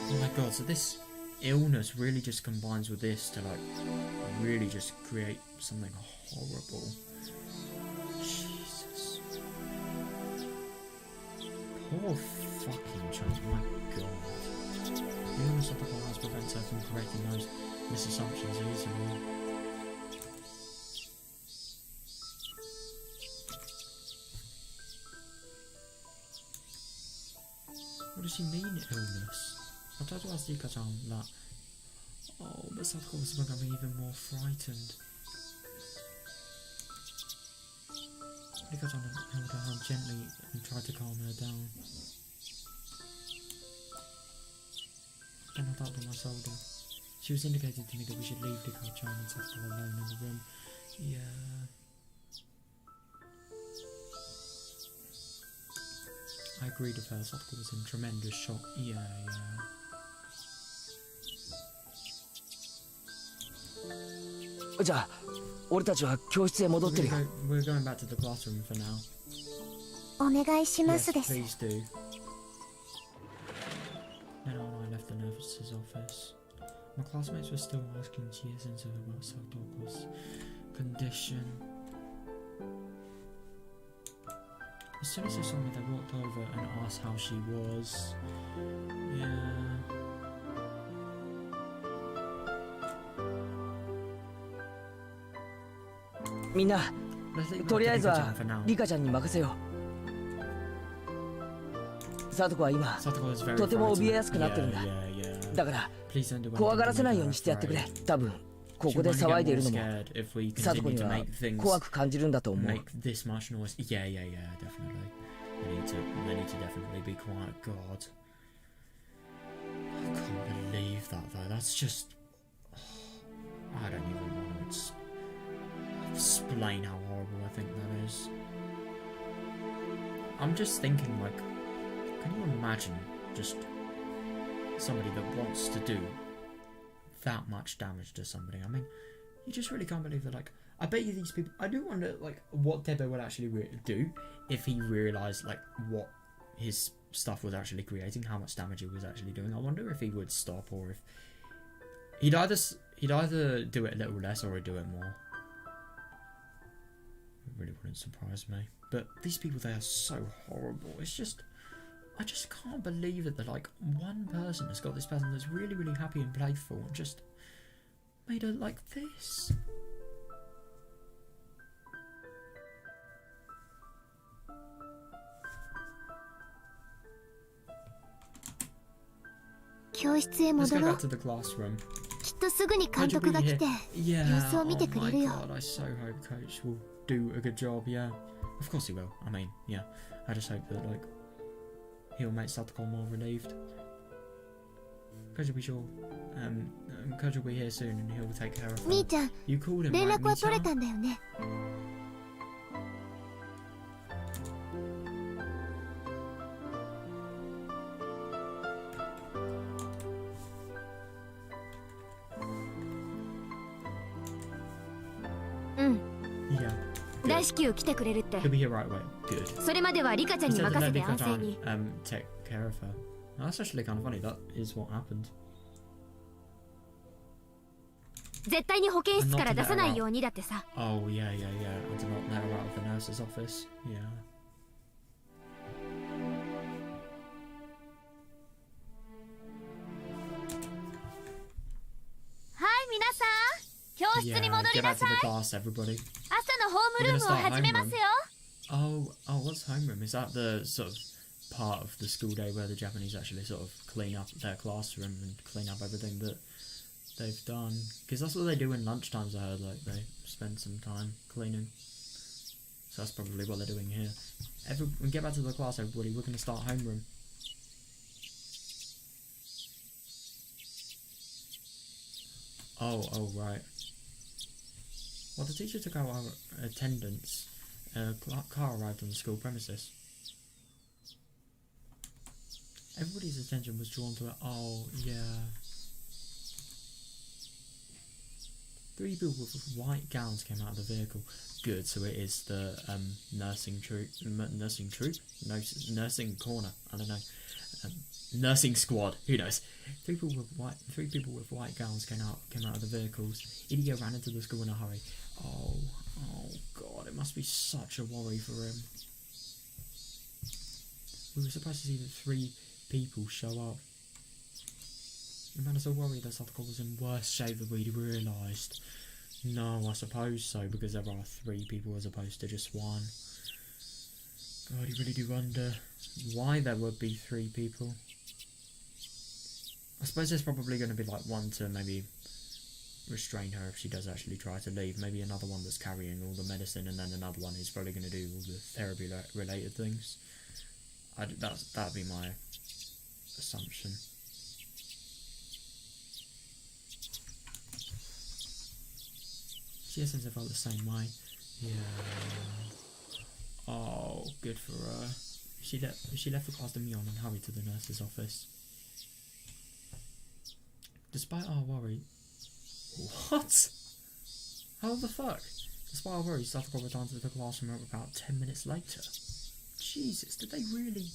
Oh my god, so this illness really just combines with this to like really just create something horrible. Jesus. Poor fucking child, my god. The illness of the has prevents her from correcting those misassumptions easily. What does she mean, illness? I tried to ask Higurashi that. Oh, but Satoko was becoming even more frightened. Higurashi held her hand gently and tried to calm her down. Then I tapped on my shoulder. She was indicating to me that we should leave Higurashi and Satoko alone in the room. Yeah. agreed with her. Satoko was in tremendous shock. Yeah, yeah. じゃあ俺たちは教室へ戻ってるよ。 We're going back to the classroom for now. お願いしま Yes, すです。 please do. Then on, I left the nurse's office. My classmates were still asking Chia-sensei about Satoko's condition. As soon as they saw me, they walked over and asked how she was. Yeah. みんな Let's leave it とりあえず up は to Rika-chan for now. リカちゃんに任せよう。サトコは今 Satoko is very とても frightened. 怯えやすくなってるんだ。 Yeah, yeah, yeah. だから Please don't do anything 怖がら to せない make よう her にしてやってくれ。 afraid. 多分こ She'll こで only get 騒いでい more るのも scared if we サトコ continue に to は make things 怖く感じるんだと思う。 make this much noise. Yeah, yeah, yeah, definitely. They need to definitely be quiet. God, I can't believe that though. That's just. I don't even want to explain how horrible I think that is. I'm just thinking, like, can you imagine just somebody that wants to do that much damage to somebody? I mean, you just really can't believe that. Like, I bet you these people. I do wonder, like, what Debo would actually do if he realized, like, what his stuff was actually creating, how much damage it was actually doing. I wonder if he would stop, or if he'd either do it a little less or he'd do it more. It really wouldn't surprise me. But these people, they are so horrible. It's just, I just can't believe it that, like, one person has got this person that's really, really happy and playful and just made her like this. Let's go back to the classroom. きっとすぐに監 Coach will 督 be が来 here. て Yeah. 様子を見て Oh く my れるよ。 god, I so hope Coach will do a good job. Yeah, of course he will. I mean, yeah. I just hope that, like, he'll make Satoko more relieved. Coach will be sure. Coach will be here soon and he'll take care of her. みーちゃん、 You called him, 連 right, 絡は取れ Mii-chan? たんだよね。うん、 Yeah. 大至急来てくれるって。 He'll be here right away. Good. それまではリカちゃん He に said to 任 let せて安静 Rika-chan に。 take care of her. That's actually kind of funny. That is what happened. 絶対に保健室から出さないようにだってさ。 Oh yeah, yeah, yeah. And to not let her out of the nurse's office. Yeah. はい皆さん、教室に Yeah. 戻り Get な back さ to い。 the class, everybody. 朝のホームルームを始めますよ。 Oh, what's homeroom? Is that the sort of part of the school day where the Japanese actually sort of clean up their classroom and clean up everything that they've done? Because that's what they do in lunchtimes, I heard, like, they spend some time cleaning. So that's probably what they're doing here. Get back to the class, everybody. We're going to start homeroom. Oh, right. Well, the teacher took out our attendance. A car arrived on the school premises. Everybody's attention was drawn to it. Oh, yeah. 3 people with white gowns came out of the vehicle. Good, so it is the nursing troop, nursing corner. I don't know. Nursing squad. Who knows? 3 people with white gowns came out of the vehicles. Idio ran into the school in a hurry. Oh God! It must be such a worry for him. We were supposed to see the 3 people show up. The man is so worried that Satoko was in worse shape than we'd realised. No, I suppose so, because there are 3 people as opposed to just 1. God, you really do wonder why there would be 3 people. I suppose there's probably going to be like one to maybe restrain her if she does actually try to leave. Maybe another one that's carrying all the medicine, and then another one who's probably going to do all the therapy-related things. That'd be my assumption. She hasn't felt the same way. Yeah. Oh, good for her. she left the class to Mion and hurried to the nurse's office. Despite our worry... What? How the fuck? Despite our worry, Satoko returned to the classroom about 10 minutes later. Jesus, did they really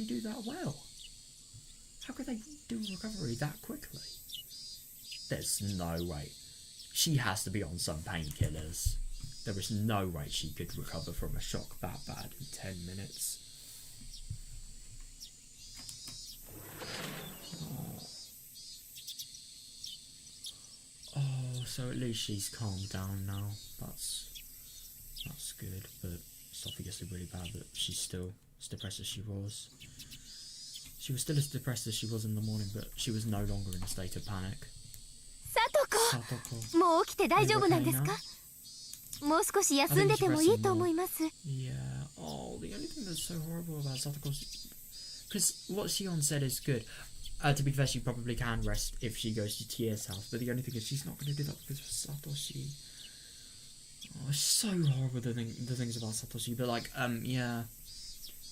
do that well? How could they do recovery that quickly? There's no way. She has to be on some painkillers. There is no way she could recover from a shock that bad in 10 minutes. Oh, so at least she's calmed down now. That's good, but it's obviously really bad that she's still as depressed as she was. She was still as depressed as she was in the morning, but she was no longer in a state of panic. Satoko! もう起きて大丈夫なんですか? もう少し休んでてもいいと思います。 Yeah. Oh, the only thing that's so horrible about Satoko's... Because what Shion said is good. To be fair, she probably can rest if she goes to Tier's house, but the only thing is she's not going to do that because of Satoshi. Oh, it's so horrible, the things about Satoshi, but like, yeah.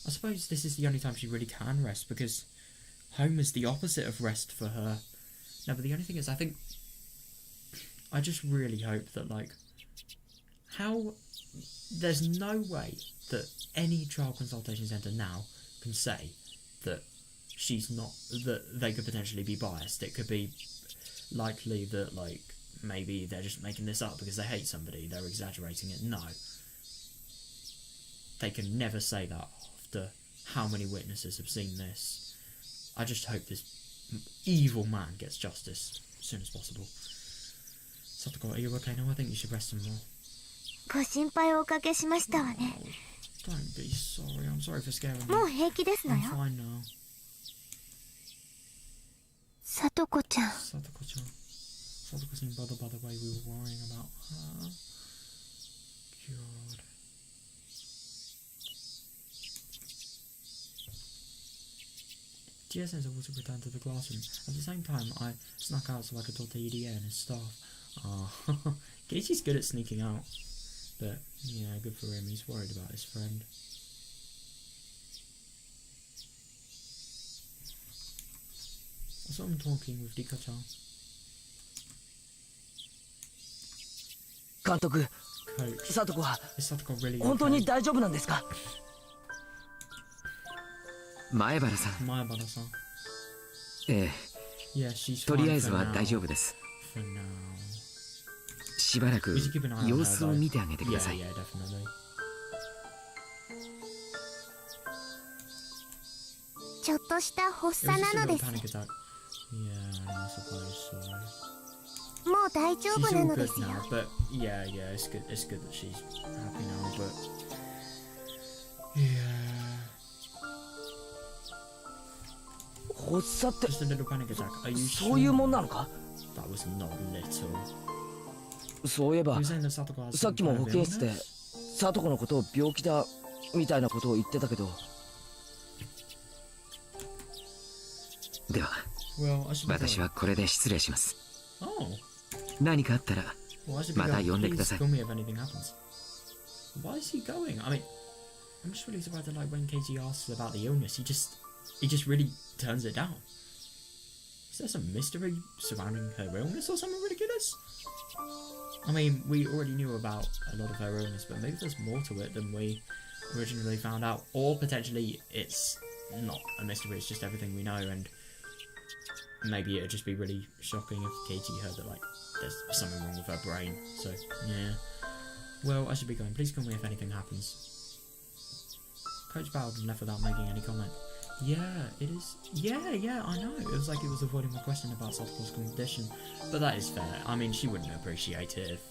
I suppose this is the only time she really can rest, because home is the opposite of rest for her. No, but the only thing is, I just really hope that, like, there's no way that any child consultation centre now can say that she's not, that they could potentially be biased. It could be likely that, like, maybe they're just making this up because they hate somebody, they're exaggerating it. No. They can never say that after how many witnesses have seen this. I just hope this evil man gets justice as soon as possible. Satoko, are you okay now? I think you should rest some more. ご心配をおかけしましたわね。 Don't be sorry. I'm sorry for scaring you. もう平気ですのよ。 I'm fine now. さとこちゃん。 Satoko-chan. Satoko seemed bothered by the way we were worrying about her. God. GSNs also returned to the classroom. At the same time, I snuck out so I could talk to EDA and his staff. Keiichi's good at sneaking out. But, yeah, good for him. He's worried about his friend. I saw him talking with Rika-chan. 監督、 Coach, サトコは is Satoko really 本当に okay? 大丈夫なんですか？前原さん、 Maebara-san. え Yeah, she's え、とりあ fine えず for は now. 大丈夫です。 For now. しばらく We should keep an eye on 様 her, 子を though. 見てあげてく Yeah, ださい。 yeah, definitely. ちょっとした発 It was 作 just な a の little です。 panic attack. Yeah, I suppose so. もう大丈 She's 夫な all ので good すよ。 now, but yeah, it's good that she's happy now, but yeah, 発作って just a little panic attack. Are you そういう sure? もんなのか？ That was not little. そういえば You're saying that Satoko has さっ some きも kind 保 of 健室で illness? サトコのことを病気だみたいなことを言ってたけど、では、 Well, I should be 私 going. はこれで失礼します。 Oh, 何かあったら well, I should be また going. 呼んでくだ Please さい。 call me if anything happens. Why is he going? I mean, I'm just really surprised that like when Keiji asks about the illness, he just really turns it down. Is there some mystery surrounding her illness or something ridiculous? I mean, we already knew about a lot of her illness, but maybe there's more to it than we originally found out. Or potentially it's not a mystery, it's just everything we know, and maybe it'd just be really shocking if Keiji heard that, like, there's something wrong with her brain. So, yeah. Well, I should be going. Please call me if anything happens. Coach bowed and left without making any comment. Yeah, it is. Yeah, I know. It was like it was avoiding my question about Satoko's condition. But that is fair. I mean, she wouldn't appreciate it if,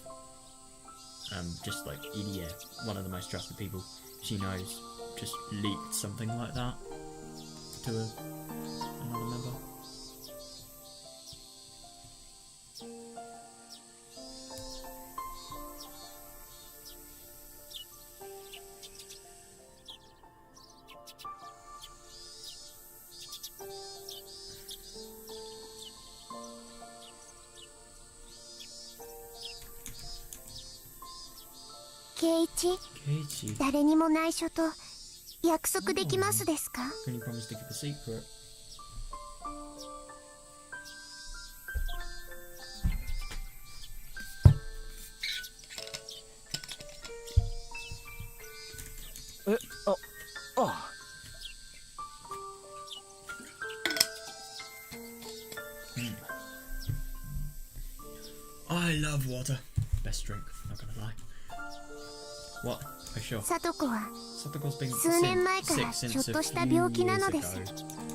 just like Ilia, one of the most trusted people she knows, just leaked something like that to another member. Keiichi, Keiichi. 誰にも内緒と約束できますですか？ Can you promise to keep a secret? I love water. Best drink, not gonna lie. What? For sure. サトコは Satoko's been 数年前から sick ちょっ since と a した few 病気な years のです。 ago.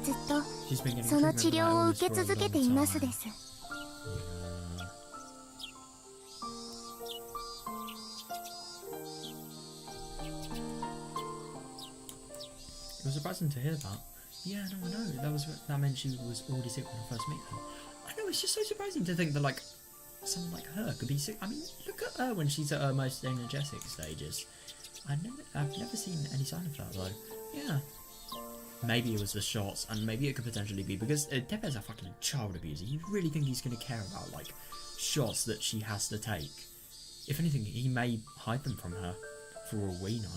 ずっと She's been getting その treatment 治 for 療 that を illness 受け for a 続け long ていますで time. す。 It was surprising to hear that. Yeah, no, I know. That meant she was already sick when I first met her. I know, it's just so surprising to think that, like, someone like her could be sick. I mean, look at her when she's at her most energetic stages. I've never seen any sign of that, though. Yeah. Maybe it was the shots, and maybe it could potentially be, because Tepe's a fucking child abuser. You really think he's going to care about, like, shots that she has to take? If anything, he may hide them from her, for all we know.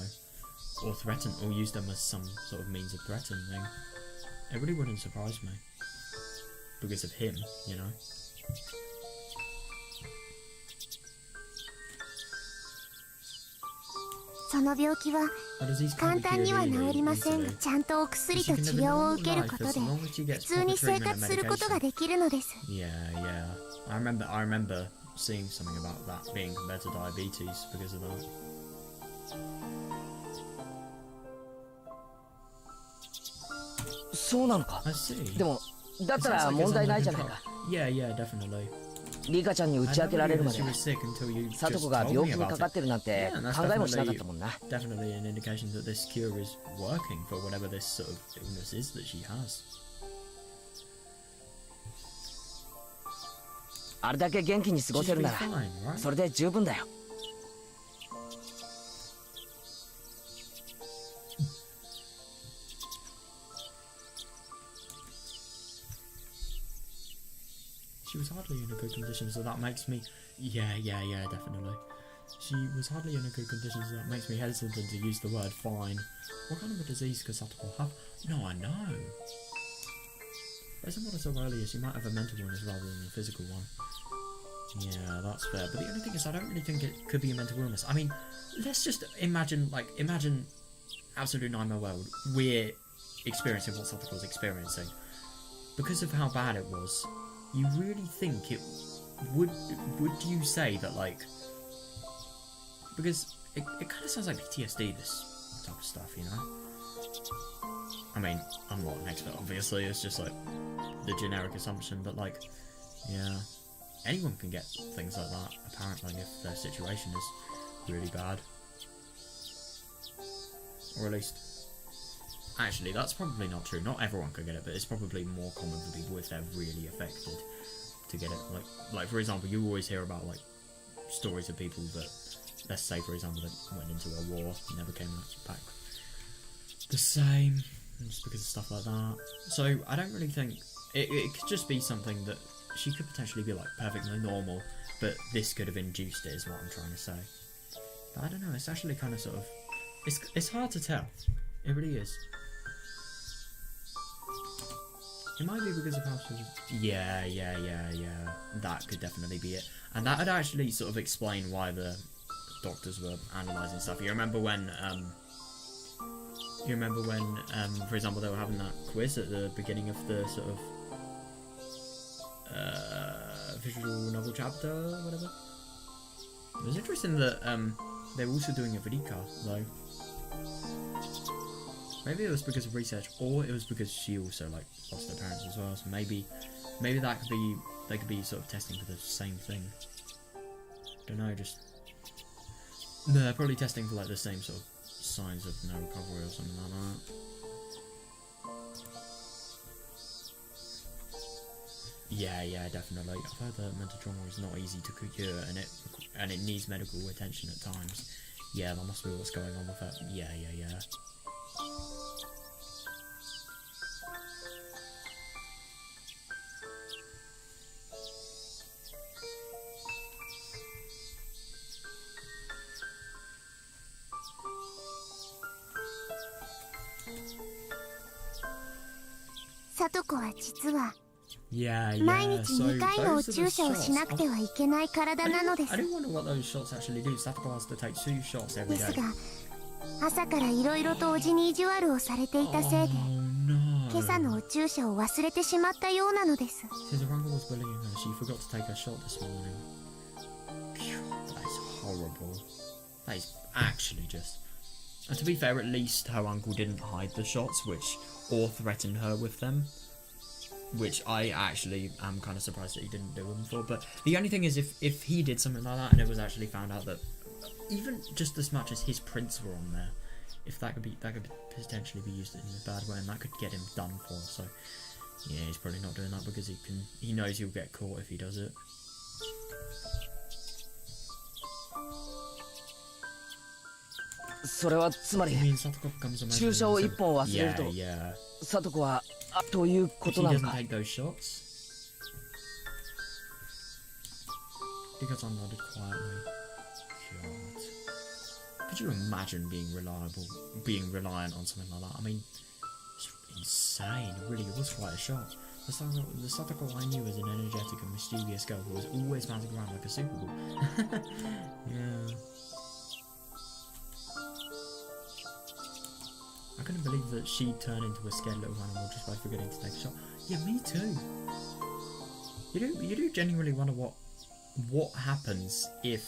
Or threaten, or use them as some sort of means of threatening. It really wouldn't surprise me. Because of him, you know. その病気は But as he's 簡 can't be 単には cured 治りませんが、 easily. ちゃんとお薬と治療を受けることで普通に生活することができるのです。 Yeah, yeah. I remember seeing something about that being compared to diabetes because of that. そうなのか。 I see. でもだったら問題ないじゃないか。 Yeah, yeah, definitely. リカちゃんに打ち明けられるまで I never knew that she was sick until you サト just コが told 病 me 気に about かか it. ってるなんて Yeah, that's 考えもしなかったもんな。 definitely an indication that this cure is working for whatever this sort of illness is that she has. あれだけ元気に過ご She せ should る be なら fine, right? それで十分だよ。 She was hardly in a good condition, so that makes me... Yeah, definitely. She was hardly in a good condition, so that makes me hesitant to use the word fine. What kind of a disease could Satoko have? No, I know. Based on what I saw earlier, she might have a mental illness rather than a physical one. Yeah, that's fair. But the only thing is, I don't really think it could be a mental illness. I mean, let's just imagine Absolute Nightmare World. We're experiencing what Satoko's experiencing. Because of how bad it was, you really think it would you say that, like, because it kind of sounds like PTSD, this type of stuff, you know? I mean, I'm not an expert, obviously, it's just like the generic assumption, but like, yeah, anyone can get things like that, apparently, if their situation is really bad. Or at least, actually, that's probably not true. Not everyone can get it, but it's probably more common for people if they're really affected to get it. Like for example, you always hear about like stories of people that, let's say for example, that went into a war and never came back the same, just because of stuff like that. So I don't really think it could just be something that she could potentially be like perfectly normal, but this could have induced it, is what I'm trying to say. But I don't know. It's actually kind of sort of it's hard to tell. It really is. It might be because of how sort of... Yeah. That could definitely be it. And that would actually sort of explain why the doctors were analysing stuff. You remember when, for example, they were having that quiz at the beginning of the sort of visual novel chapter, whatever? It was interesting that they were also doing a Vidika, though. Maybe it was because of research, or it was because she also like lost her parents as well. So maybe that could be, they could be sort of testing for the same thing. Don't know, just no, they're probably testing for like the same sort of signs of no recovery or something like that. Yeah, definitely. I've heard that mental trauma is not easy to cure, and it needs medical attention at times. Yeah, that must be what's going on with her. Yeah. 聡子は実は Yeah, 毎 yeah. 日 So 2回のお those are 注 the 射をし shots. なくてはいけない体なのです。 I don't wonder what those shots actually do. Satoko has to take 2 shots every です day. が朝からいろいろとおじに意地悪をされていたせいで Oh 今朝 no. のお注射を忘れてしまったようなのです。 Says her uncle was bullying her. She forgot to take her shot this morning. Phew, that is horrible. That is actually just. And to be fair, at least her uncle didn't hide the shots, or threaten her with them. Which I actually am kind of surprised that he didn't do them for. But the only thing is, if he did something like that and it was actually found out that even just as much as his prints were on there, if that could potentially be used in a bad way, and that could get him done for. So yeah, he's probably not doing that because he knows he'll get caught if he does it. それはつまり I mean, Satoko becomes a 注射を1本忘れる Yeah, と yeah. 聡子はというこ If と he なの doesn't か。 take those shots, he gets unloaded quietly. God, could you imagine being reliant on something like that? I mean, it's insane. It really was quite a shock. The Satoko I knew was an energetic and mischievous girl who was always bouncing around like a superball. Yeah. I couldn't believe that she turned into a scared little animal just by forgetting to take a shot. Yeah, me too. You do genuinely wonder what happens if,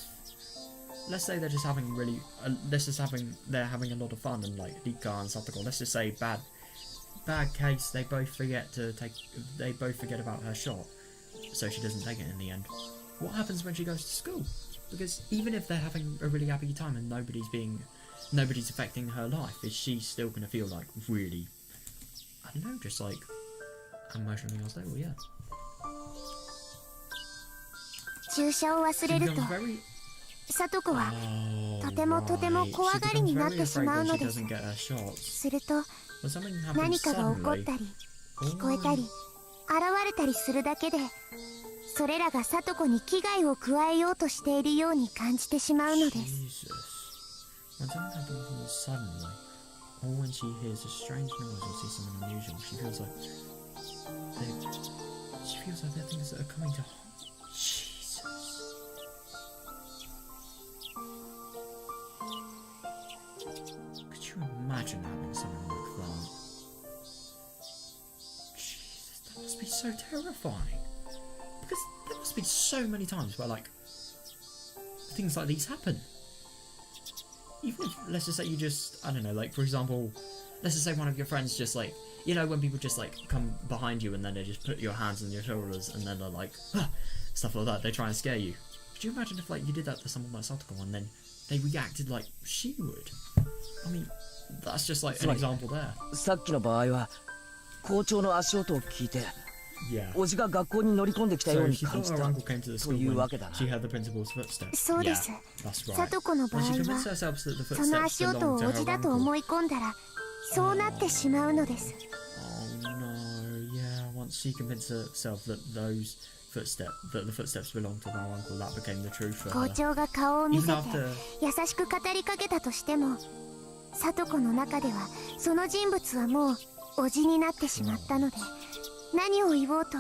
let's say they're just having they're having a lot of fun, and like Rika and Satoko, let's just say bad case, they both forget about her shot, so she doesn't take it in the end. What happens when she goes to school? Because even if they're having a really happy time and nobody's affecting her life, is she still going to feel like really, I don't know, just like emotionally unstable? Yeah. 注射を忘れると She becomes very 聡子は Oh, とてもとても right. 怖 She がりに becomes なっ very てし afraid まう when の she です。 doesn't get her shots. すると When something happens 何かが起こっ suddenly, たり聞こえたり現れたりするだけでそれらが聡子に危害を加えようとしているように感じてしまうのです。 Jesus. When something happens suddenly, or when she hears a strange noise or sees something unusual, she feels like there are things that are coming to harm. Jesus. Could you imagine having something like that? Jesus, that must be so terrifying. Because there must be so many times where, like, things like these happen. Even if, let's just say you just, I don't know, like, for example, let's just say one of your friends just, like, you know, when people just, like, come behind you and then they just put your hands on your shoulders and then they're like, ah, stuff like that, they try and scare you. Could you imagine if, like, you did that to someone like Satoko and then they reacted like she would? I mean, that's just, like, an example there. さっきの場合は校長の足音を聞いて Yeah. おじが学校に乗り込んできたよう So に she 感 thought じ her た uncle came to the と school いう when わけだな。 she heard the principal's footsteps. そうで Yeah, す。 that's right. 聡子の場 When 合 she は convinced herself that the その footsteps 足音を belonged お to じ her だと uncle. 思い込んだらそうなってしまうのです。 Oh no, yeah, once she convinced herself that the footsteps belonged to her uncle, that became the truth for 校 her. 長が顔を見 Even せて after, 優しく語りかけたとしても聡子の中ではその人物はもうおじになってしまったので何を言おうと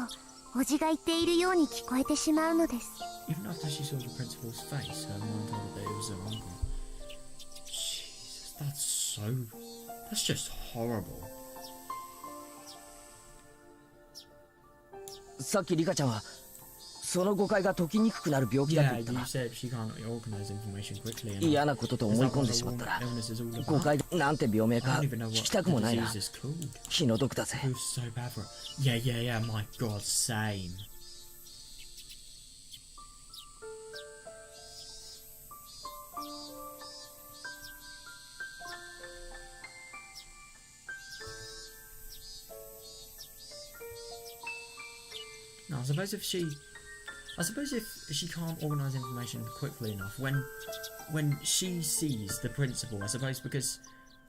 おじが言っているように聞こえてしまうのです。 even after she saw the principal's face, her mind told her that it was her uncle. Jesus, that's just horrible. さっきリカちゃんはその誤解が解きにくくなる病気だと Yeah, 言った you な。 said she can't organize information quickly 嫌 enough. なことと思い込んでしまったら Illness is all about? 誤解なんて病名 I か don't even know 聞 what きたく the もないな。 disease is called. 気の毒だぜ。 It was so bad for her. Yeah, my god, same. Now, I suppose if she can't organise information quickly enough, when she sees the principal, I suppose because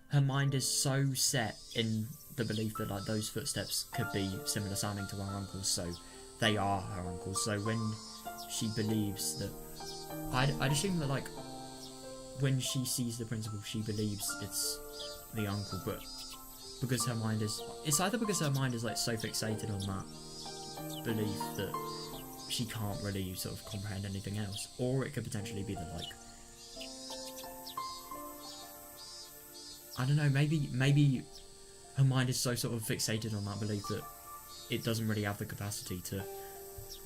her mind is so set in the belief that like those footsteps could be similar sounding to her uncle's, so they are her uncle's. So when she believes that, I'd assume that like when she sees the principal, she believes it's the uncle, but because her mind is... It's either because her mind is like so fixated on that belief that she can't really sort of comprehend anything else, or it could potentially be that, like, I don't know, maybe her mind is so sort of fixated on that belief that it doesn't really have the capacity to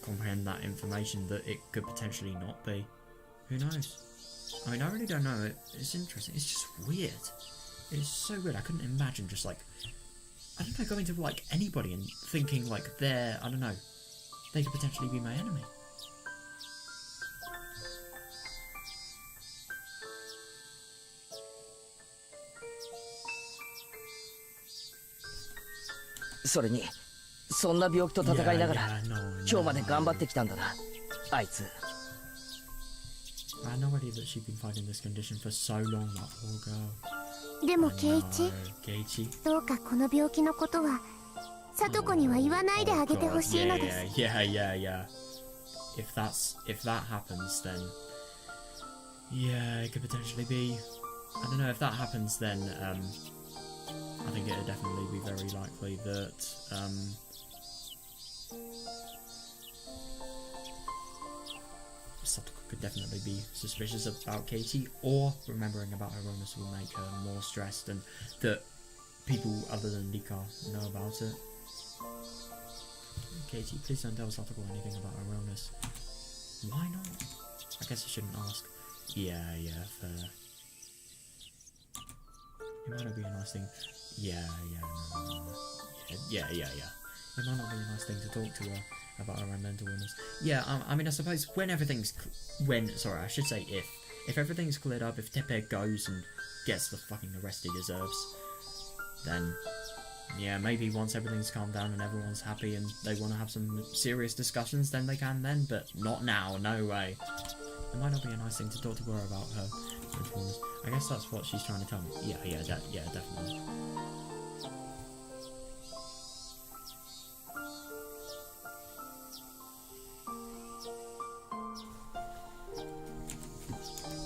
comprehend that information, that it could potentially not be. Who knows? I mean, I really don't know. It's interesting. It's just weird. It's so weird. I couldn't imagine just, like, I don't know, going to, like, anybody and thinking, like, they're, I don't know, they could potentially be my enemy.それにそんな病気と戦いながら今日まで頑張ってきたんだな、あいつ。I had no idea that she'd been fighting this condition for so long, that poor girl. でもケイチ、どうかこの病気のことはサトコには言わないであげてほしいのです。Yeah. If that happens, then yeah, it could potentially be. I don't know if that happens, then I think it would definitely be very likely that Satoko could definitely be suspicious about Katie, or remembering about her illness will make her more stressed, and that people other than Rika know about it. Katie, please don't tell Satoko anything about her illness. Why not? I guess I shouldn't ask. Yeah, fair. It might not be a nice thing. Yeah. It might not be a nice thing to talk to her about her own mental illness. Yeah, I mean, I suppose when everything's... Sorry, I should say if. If everything's cleared up, if Tepe goes and gets the fucking arrest he deserves, then... Yeah, maybe once everything's calmed down and everyone's happy and they want to have some serious discussions, then they can then, but not now, no way. It might not be a nice thing to talk to her about her mental illness. I guess that's what she's trying to tell me. Yeah, definitely.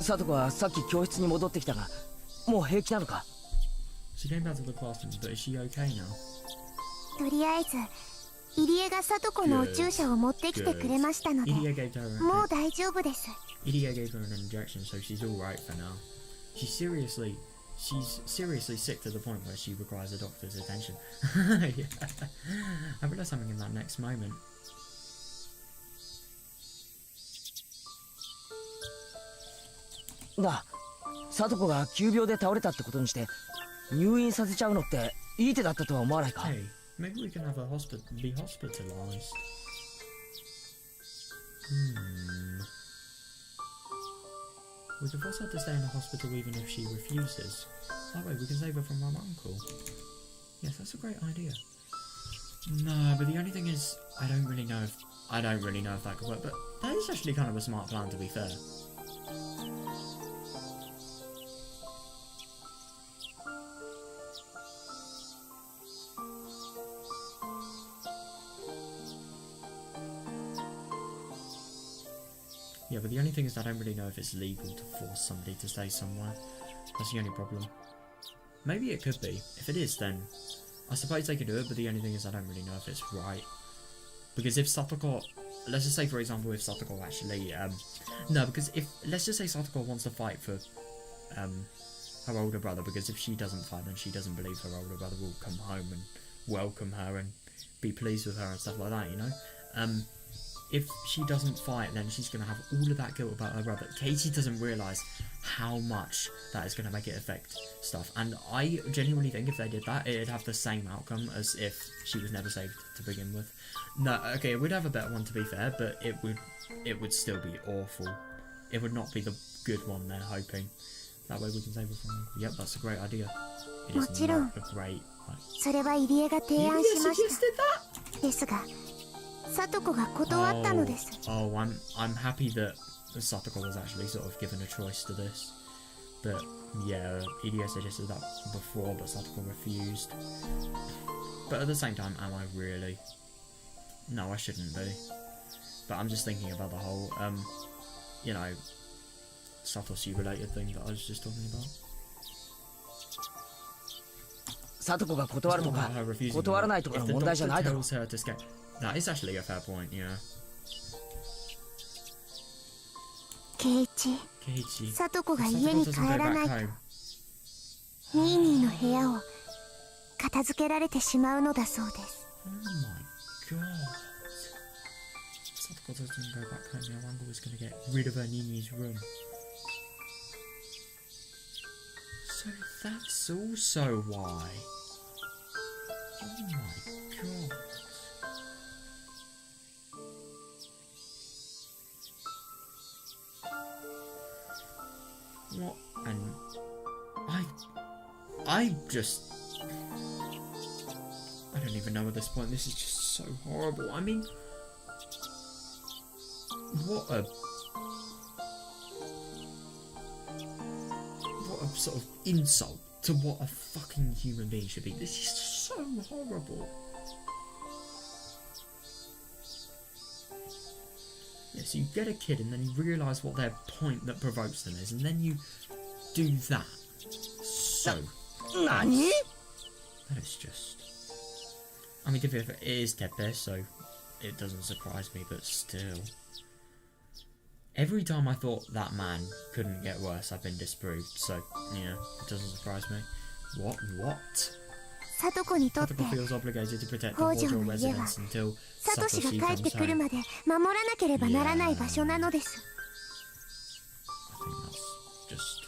Satoko はさっき教室に戻ってきたが、もう平気なのか? She came back to the classroom, but is she okay now? とりあえず入江がサトコのお注射を持ってきてくれましたので、もう大丈夫です。Iria gave her an injection, so she's alright for now. She's seriously sick to the point where she requires a doctor's attention. Yeah. I realised something in that next moment. が、サトコが急病で倒れたってことにして入院させちゃうのっていい手だったとは思わないか? Hey, maybe we can have her be hospitalized. We could force her to stay in the hospital even if she refuses. That way we can save her from our uncle. Yes, that's a great idea. No, but the only thing is, I don't really know if that could work, but that is actually kind of a smart plan, to be fair. Yeah, but the only thing is I don't really know if it's legal to force somebody to stay somewhere. That's the only problem. Maybe it could be. If it is, then I suppose they could do it, but the only thing is I don't really know if it's right. Because if Satoko... Let's just say, for example, if Satoko actually... no, because if... Let's just say Satoko wants to fight for her older brother, because if she doesn't fight, then she doesn't believe her older brother will come home and welcome her and be pleased with her and stuff like that, you know? If she doesn't fight, then she's going to have all of that guilt about her brother. Katie doesn't realise how much that is going to make it affect stuff. And I genuinely think if they did that, it'd have the same outcome as if she was never saved to begin with. No, okay, it would have a better one to be fair, but it would still be awful. It would not be the good one they're hoping. That way we can save her from... Yep, that's a great idea. It is not a great... それは入江が提案しました。ですが Satoko が断ったのです。Oh, I'm happy that Satoko was actually sort of given a choice to this. But yeah, Iria suggested that before, but Satoko refused. But at the same time, am I really? No, I shouldn't be. But I'm just thinking about the whole, you know, Satoshi related thing that I was just talking about. 里子が断るとか Her refusing 断らないとか if の the 問題じゃ doctor ないだろう。 tells her to escape. That is actually a fair point, yeah. 圭一、 Keiichi. 里子が If 家 Satoko に doesn't 帰 go ら back ないと home, ニーニーの部屋を片付けられてしまうのだそうです。 oh my god. Satoko doesn't go back home. Yawanga was gonna get rid of her Nini's room. So that's also why. Oh my god. What? And I don't even know at this point. This is just so horrible. I mean, what a sort of insult to what a fucking human being should be. This is so horrible. Yeah, so you get a kid and then you realise what their point that provokes them is, and then you do that. So 何？ that is just... I mean, to be fair, it is Tepe, so it doesn't surprise me, but still. Every time I thought that man couldn't get worse, I've been disproved, so, yeah, it doesn't surprise me. What? 里子にとって Satoko feels obligated to protect the 北条 Hojo の家は residents until サトシが Satoshi 帰って comes くる home. まで守らなければならない場所なのです。 I think that's just...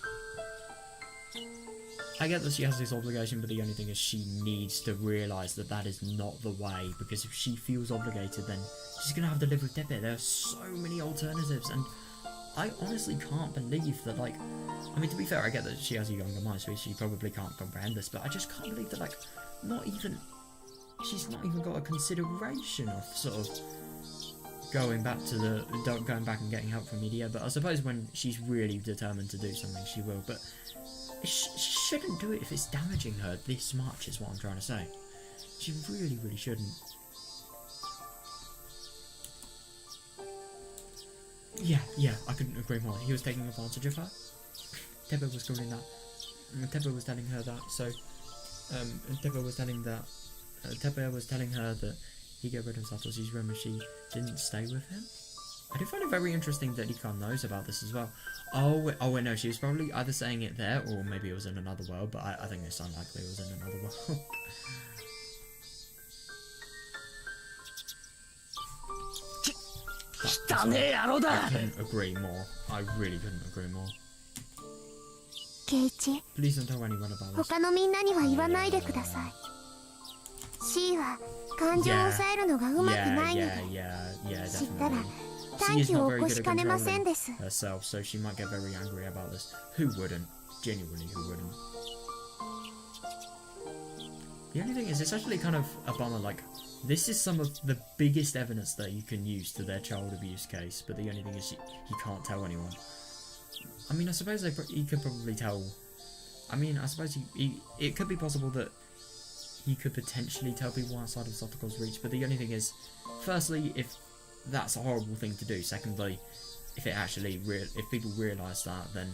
I get that she has this obligation, but the only thing is she needs to realise that that is not the way, because if she feels obligated, then she's going to have to live with Tepe. There are so many alternatives, and I honestly can't believe that, like... I mean, to be fair, I get that she has a younger mind, so she probably can't comprehend this, but I just can't believe that, like, not even... She's not even got a consideration of sort of going back and getting help from media. But I suppose when she's really determined to do something, she will. But she shouldn't do it if it's damaging her this much, is what I'm trying to say. She really, really shouldn't. Yeah, I couldn't agree more. He was taking advantage of her. Tepe was calling that. Tepe was telling her that. So, Tepe was telling her that he got rid of Satoshi's room and she didn't stay with him. I do find it very interesting that Ikan knows about this as well. Oh wait, no, she was probably either saying it there or maybe it was in another world, but I think it's unlikely it was in another world. I couldn't agree more. I really couldn't agree more. 圭一、 Please don't tell anyone about this. 他のみんなには言わないでください。C は感情を抑えるのがうまくないので、 yeah, 知ったら definitely. 短 She is 気を not 起 very こ good し at かねません controlling です。 herself, so she might get very angry about this. Who wouldn't? Genuinely, who wouldn't? The only thing is, it's actually kind of a bummer, like, this is some of the biggest evidence that you can use to their child abuse case, but the only thing is he can't tell anyone. I mean, I suppose he could probably tell... I mean, I suppose it could be possible that he could potentially tell people outside of Satoko's reach, but the only thing is, firstly, if that's a horrible thing to do, secondly, if people realise that, then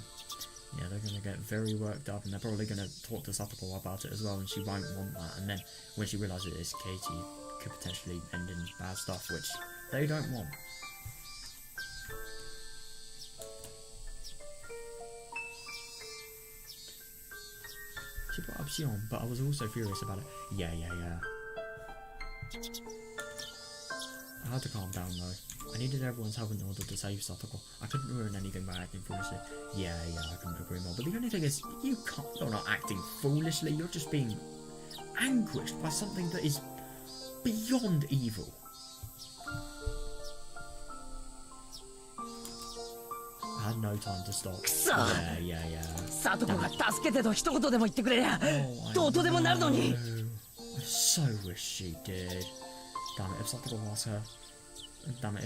yeah, they're going to get very worked up, and they're probably going to talk to Satoko about it as well, and she won't want that, and then when she realises it's Katie, could potentially end in bad stuff, which they don't want. She brought up Sion, but I was also furious about it. Yeah. I had to calm down though. I needed everyone's help in order to save Satoko. I couldn't ruin anything by acting foolishly. Yeah, I couldn't agree more. But the only thing is, you're not acting foolishly, you're just being anguished by something that is beyond evil. I had no time to stop. Yeah. サトコが助けてと一言でも言ってくれりゃどうとでもなるのに。 I so wish she did. Damn it, if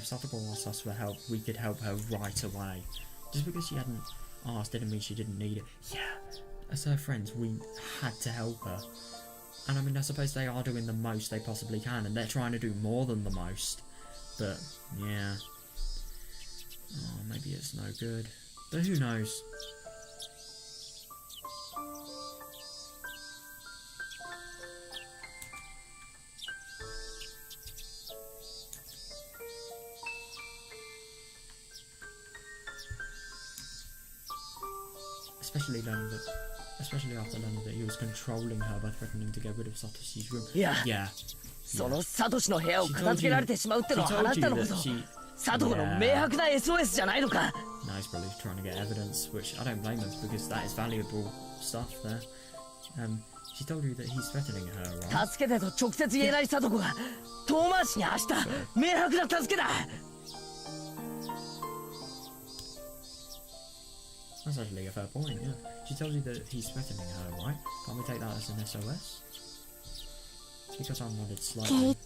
Satoko asked us for help, we could help her right away. Just because she hadn't asked didn't mean she didn't need it. Yeah, as her friends, we had to help her. And I mean, I suppose they are doing the most they possibly can, and they're trying to do more than the most. But, yeah. Oh, maybe it's no good. But who knows? especially after learning that he was controlling her by threatening to get rid of Satoshi's room. Yeah. そのサトシの部屋を片付けられてしまうってのはあなたのことサトコの明白な SOS じゃないのか。 No, he's probably trying to get evidence, which I don't blame him because that is valuable stuff there. She told you that he's threatening her, right? 助けてと直接言えないサトコが遠回しに明日明白な助けだ。 That's actually a fair point, yeah. She tells you that he's threatening her, right? Can't we take that as an SOS? Because I'm nodded slightly.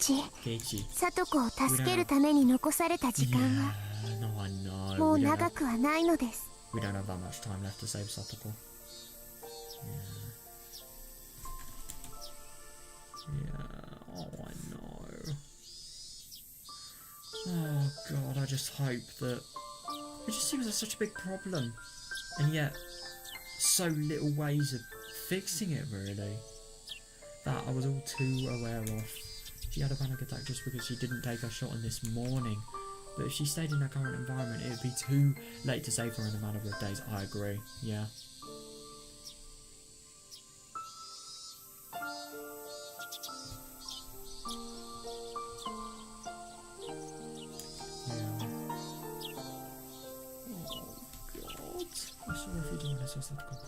Keiichi. サトコを助けるために残された時間は Yeah, no, I know. もう長くはないのです。 We don't have that much time left to save Satoko. Yeah, oh, I know. Oh god, I just hope that... It just seems like such a big problem. And yet, so little ways of fixing it, really. That I was all too aware of. She had a panic attack just because she didn't take her shot in this morning. But if she stayed in her current environment, it would be too late to save her in a matter of days. I agree, yeah.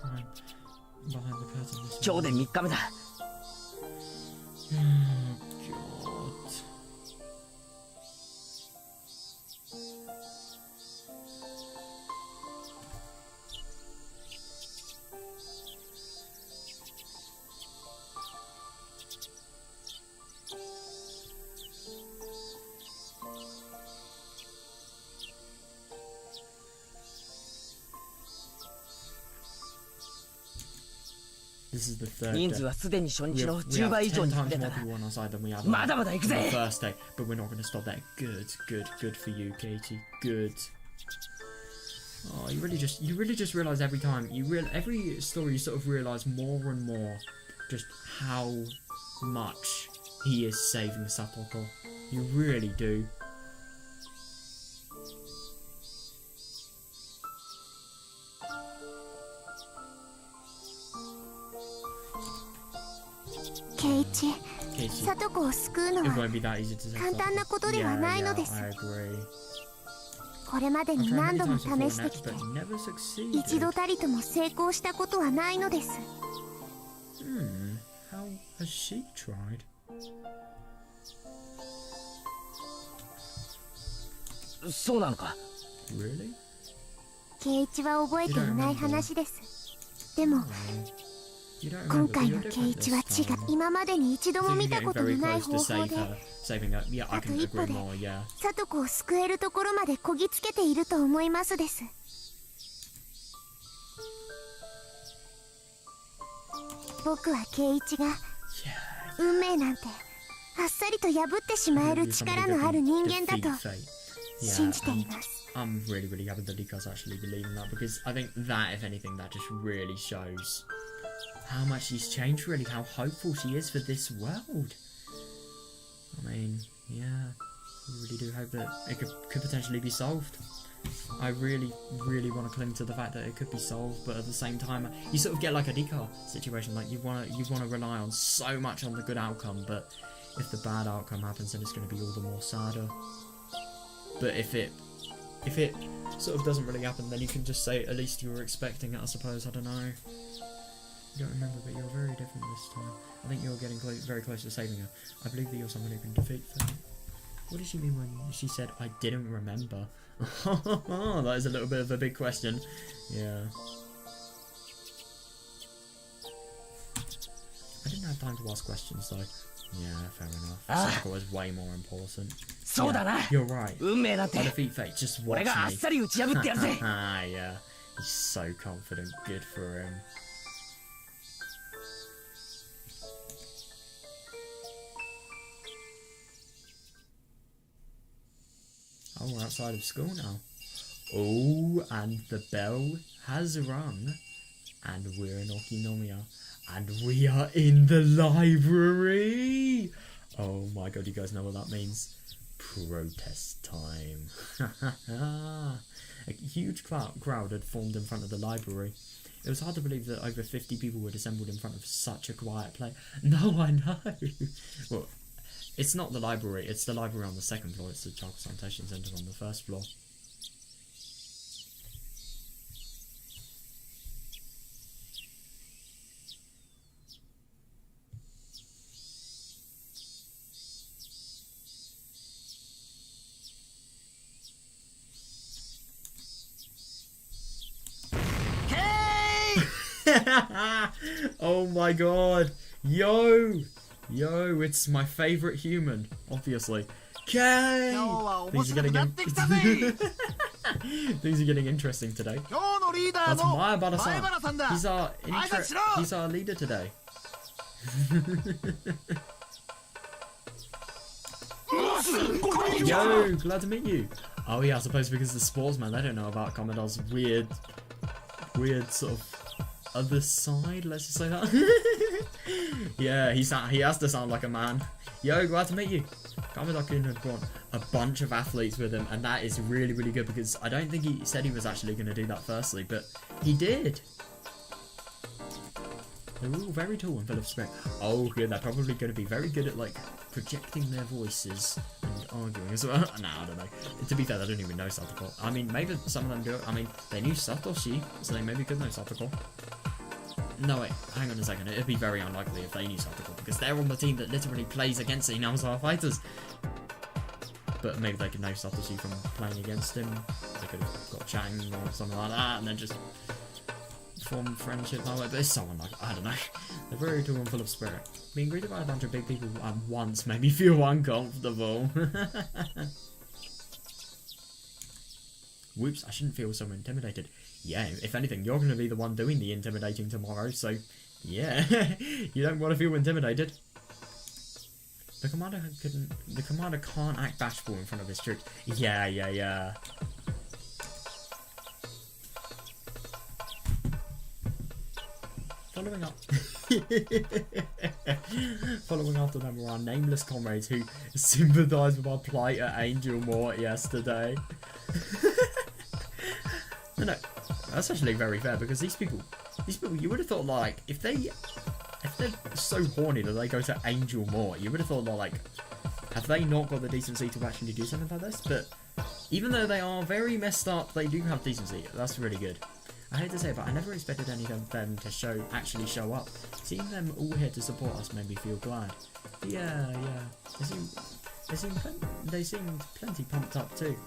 Crying behind the curtain this 今日で3日目だ。 Oh god. This is the third 人 day. 数はすでに初日の We 10 have 倍以上 10 に増 times え more た。 people on our side than we had まだまだ行く on the ぜ。 first day, but we're not going to stop there. Good, good, good for you, Katie. Good. Oh, you really just realize every time every story you sort of realize more and more just how much he is saving Satoko. You really do. Keiichi, Katie, サトコを救うの it は won't be that easy to save 簡単な Satoko. ことでは Yeah, ないの yeah, です。 I agree. これまで I've に tried 何 many 度も times 試して before, きて but never succeeded. 一度たりとも成功したことはないのです。 How has she tried? そうなのか。 Really? ケイイチは覚えていない話です。でも You don't 今 remember, 回 but の you're ケイイ different チは違 this う。 time. 今までに一度 So も you're 見た getting ことの very ない close 方 to 法 save で her. Saving her. Yeah, I あと can 一歩 agree で more, yeah. サトコを救えるところまでこぎつけていると思いますです。僕はケイイチが Yeah. 運命なんてあっさりと破ってしまえる You're somebody 力のある that 人 can 間だと defeat fate. 信 Yeah, じています。 I'm really, really happy that Lika's actually believing that because I think that, if anything, that just really shows how much she's changed, really, how hopeful she is for this world. I mean, yeah, I really do hope that it could potentially be solved. I really, really want to cling to the fact that it could be solved, but at the same time, you sort of get like a Lika situation, like you want to rely on so much on the good outcome, but if the bad outcome happens, then it's going to be all the more sadder. But if it sort of doesn't really happen, then you can just say at least you were expecting it, I suppose. I don't know. You don't remember, but you're very different this time. I think you're getting very close to saving her. I believe that you're someone who can defeat fate. What did she mean when she said, I didn't remember? That is a little bit of a big question. Yeah. I didn't have time to ask questions though. Yeah, fair enough. Satoko was way more important. そうだな。 You're right. 運命なんて I defeat fate, just watch 俺があっ me. さり打ち破ってやるぜ。 Yeah. He's so confident. Good for him. Oh, we're outside of school now. Oh, and the bell has rung. And we're in Okinomiya. And we are in the library! Oh my god, you guys know what that means. Protest time. A huge crowd had formed in front of the library. It was hard to believe that over 50 people were assembled in front of such a quiet place. No, I know. Well, it's not the library. It's the library on the second floor. It's the Child Sanitation Centre on the first floor. Oh my god. Yo, it's my favourite human, obviously. Kay! Things are getting interesting today. That's Mayabara-san. He's our leader today. Yo, glad to meet you. Oh yeah, I suppose because the sportsman, they don't know about Commodore's weird sort of other side, let's just say that. Yeah, he has to sound like a man. Yo, glad to meet you. Commodore-kun had brought a bunch of athletes with him, and that is really, really good because I don't think he said he was actually going to do that firstly, but he did. They're all very tall and full of spirit. Oh, yeah, they're probably going to be very good at, like, projecting their voices and arguing as well. No, I don't know. To be fair, they don't even know satoko. I mean, maybe some of them do. I mean, they knew Satoshi, so they maybe could know satoko. No, wait, hang on a second. It'd be very unlikely if they knew satoko, because they're on the team that literally plays against the Inawasawa fighters. But maybe they could know Satoshi from playing against him. They could have got chatting or something like that, and then just form friendship that way. But it's so unlikely. I don't know. They're very tall and full of spirit. Being greeted by a bunch of big people at once made me feel uncomfortable. Whoops, I shouldn't feel so intimidated. Yeah, if anything, you're going to be the one doing the intimidating tomorrow, so yeah, you don't want to feel intimidated. The commander can't act bashful in front of his troops. Yeah. Following after them were our nameless comrades who sympathised with our plight at Angel Mort yesterday. No, that's actually very fair because these people, you would have thought like if they're so horny that they go to Angel Mort, you would have thought like, have they not got the decency to actually do something like this? But even though they are very messed up, they do have decency. That's really good. I hate to say it, but I never expected any of them to actually show up. Seeing them all here to support us made me feel glad. Yeah. They seemed plenty pumped up too.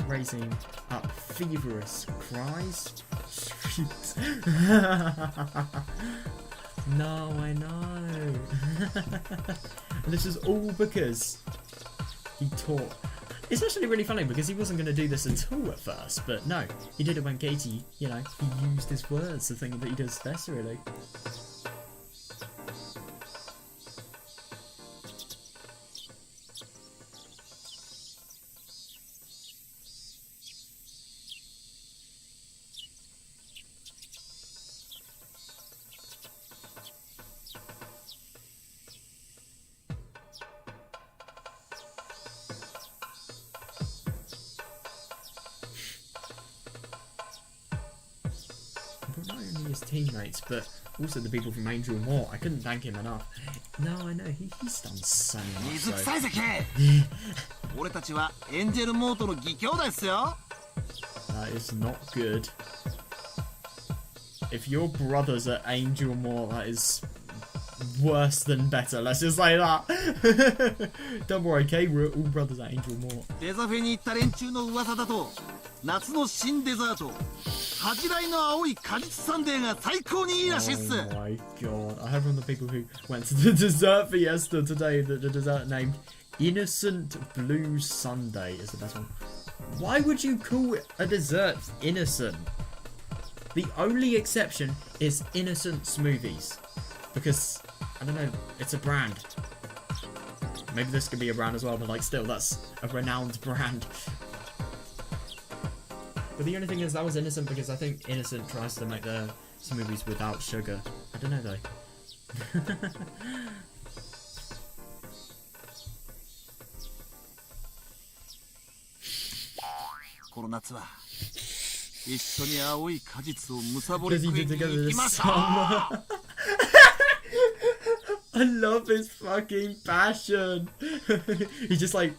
Raising up feverish cries. No, I know. And this is all because he taught. It's actually really funny because he wasn't going to do this at all at first, but no, he did it when Katie, he used his words, the thing that he does best, really. Not only his teammates, but also the people from Angel Mort. I couldn't thank him enough. No, I know, he's done so much. So. That is not good. If your brother's at Angel Mort, that is worse than better. Let's just say that. Don't worry, okay? We're all brothers at Angel Mort. Oh my god. I heard from the people who went to the dessert fiesta today that the dessert named Innocent Blue Sundae is the best one. Why would you call a dessert innocent? The only exception is Innocent Smoothies. Because, I don't know, it's a brand. Maybe this could be a brand as well, but like still, that's a renowned brand. But the only thing is, that was Innocent because I think Innocent tries to make their smoothies without sugar. I don't know though. 一緒に青い果実をむさぼり Because he 食い did に together 行き this ましょ summer. I love his fucking passion. He's just like,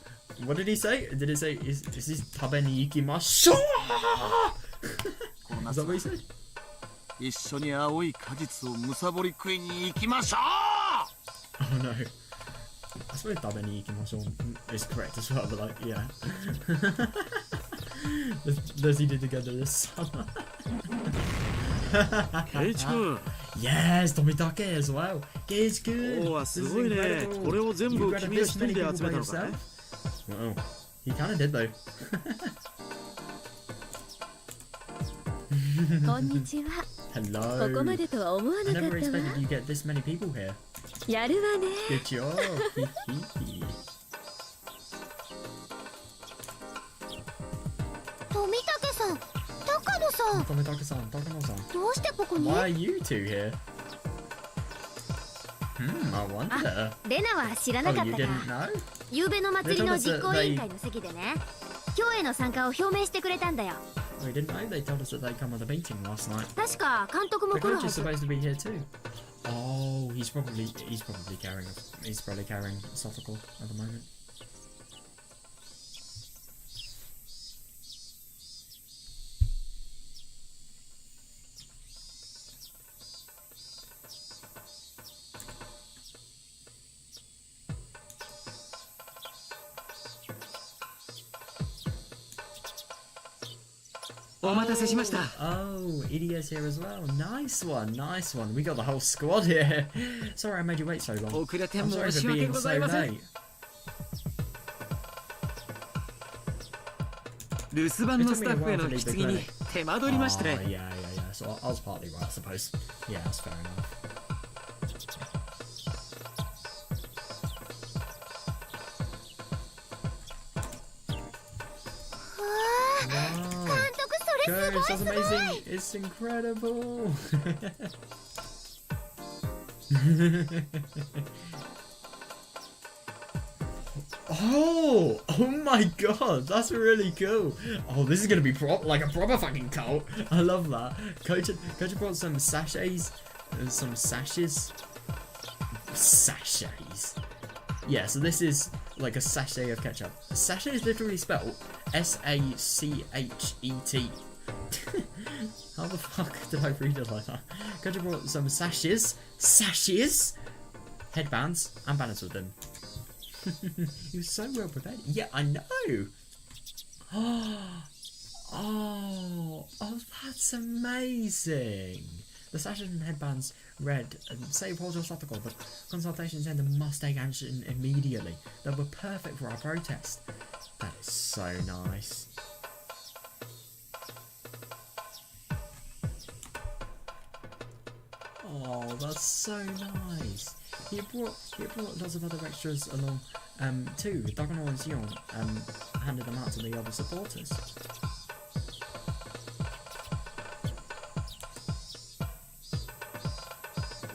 what did he say? Did he say, is this tabe ni ikimashou? Is that what he said? 一緒に青い果実をむさぼり食いに行きましょう Oh no. I suppose tabe ni ikimashou is correct as well, but like, yeah. Those he did together this summer. ケイチ君 Yes, Tomitake as well. It's good. 今日は This す is ごいね incredible. これを全 You 部 grabbed 君が this 一 many 人で people 集め by たのか yourself? ね Wow. He kind of did though. こんにちは。 Hello. ここまでとは思わ I なか never ったわ。 expected you get this many people here. やるわね。 Good job. Hee hee. 富武さん、高野さん、 Tomitake-san, Takano-san. どうしてここに？ Why are you two here? I wonder. レナは知ら Oh, なかっ you た didn't が、 know? 夕べの祭りの実行委員会の席でね、今日への参加を表明してくれたんだよ。 We didn't know. They told us that they'd come at the meeting last night. 確か監督も The 来る coach は is ず。 supposed to be here too. Oh, he's probably carrying satoko at the moment. Oh, Idia's here as well. Nice one, nice one. We got the whole squad here. Sorry I made you wait so long. 遅れて I'm 申 sorry し for 訳 being ご so ざいません late. 留守番のスタッフへの引き継ぎに手間取りまして Oh, ね yeah. So I was partly right, I suppose. Yeah, that's fair enough. Wow. 監督それ Coach, す that's ごいすごい。 amazing. It's incredible. Oh my god, that's really cool. Oh, this is gonna be like a proper fucking cult. I love that. Coach brought some sachets, some sachets. Yeah, so this is like a sachet of ketchup. Sachet is literally spelled S-A-C-H-E-T. How the fuck did I read it like that? Coach brought some sachets, headbands, and banners with them. He was so well prepared. Yeah, I know. Oh, that's amazing. The sashes and headbands read, save Hojo Satoko, the consultation center must take action immediately. They were perfect for our protest. That is so nice. Oh, that's so nice. He brought lots of other extras along too. Dagano and Sion handed them out to the other supporters.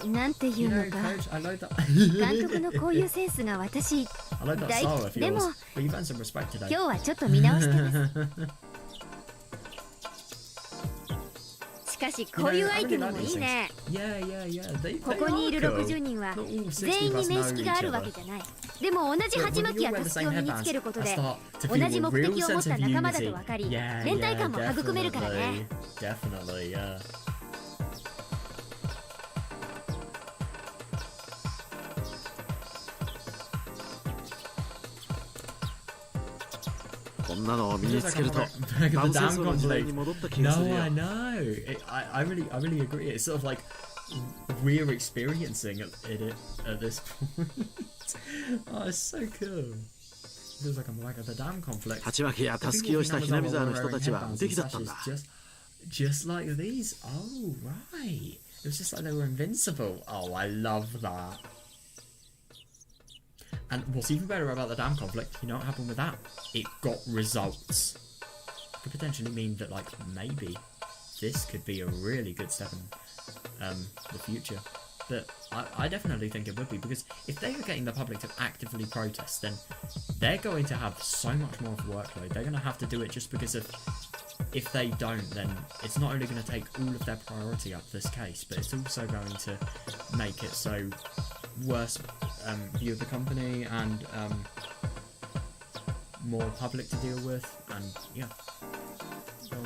なんていうのか。 Coach, I like that. 監督のこういうセンスが私、 I like that 大 style of でも yours. But you've earned some respect today. 今日はちょっと見直してます。しかしこういうアイテムもいいね。 Yeah. ここにいる are cool. 60人は Not all 全員に 60 of us 面 know 識 each がある other. わけじゃない。でも同じ But 鉢 when 巻 you きや wear た the すき same を身につ headbands, けること I で start to 同 feel じ a 目 real 的を持っ sense た of 仲間だ unity. と分かり、 Yeah, 連帯感も育めるからね。 Definitely, yeah. こんなのを身につけると Back バ at ム the 戦 damn 争の時代 conflict. に戻った気がする No, よ I know. I really agree. It's sort of like we're experiencing it at this point. Oh, it's so cool. Feels like I'm back at the damn conflict. 鉢巻きやたすきをしたひなみ沢の人たちは無敵だったんだ Just like these. Oh, right. It was just like they were invincible. Oh, I love that. And what's even better about the damn conflict, you know what happened with that? It got results. Could potentially mean that, like, maybe this could be a really good step in the future. But I definitely think it would be, because if they are getting the public to actively protest, then they're going to have so much more of a workload. They're going to have to do it just because of if they don't, then it's not only going to take all of their priority up this case, but it's also going to make it so worse view of the company and more public to deal with, and yeah, they'll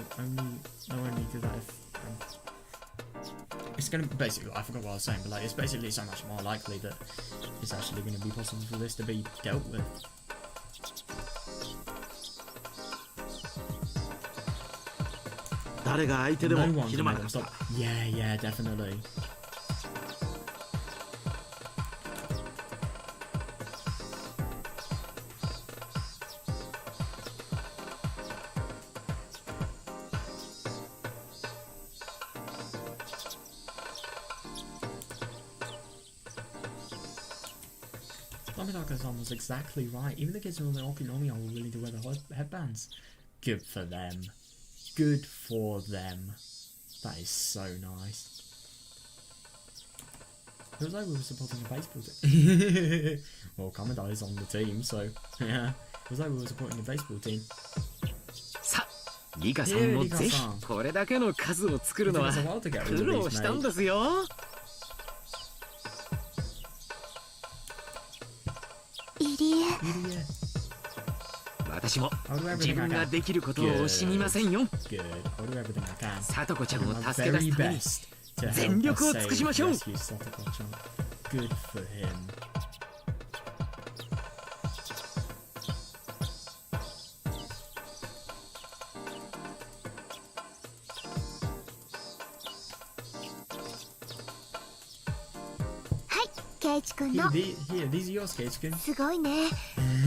only do that if it's going to basically, I forgot what I was saying, but like it's basically so much more likely that it's actually going to be possible for this to be dealt with.誰が相手でも No one ひ can るま make な them かっ stop. Yeah, definitely. Tomodako's was exactly right. Even the kids who are on the Okinomi are willing to wear the headbands. Good for them. Good for them. That is so nice. It was like we were supporting a baseball team. Well, Commodore is on the team, so yeah. It was like we were supporting a baseball team. さあリカさんもぜひこれだけの数を作るのは苦労したんですよ。入江。私も自分ができることを惜しみませんよ。さとこちゃんを助け出すために全力を尽くしましょう。Good for him. ケイチ君の Here, these are yours, Keitch-kun. すごいね。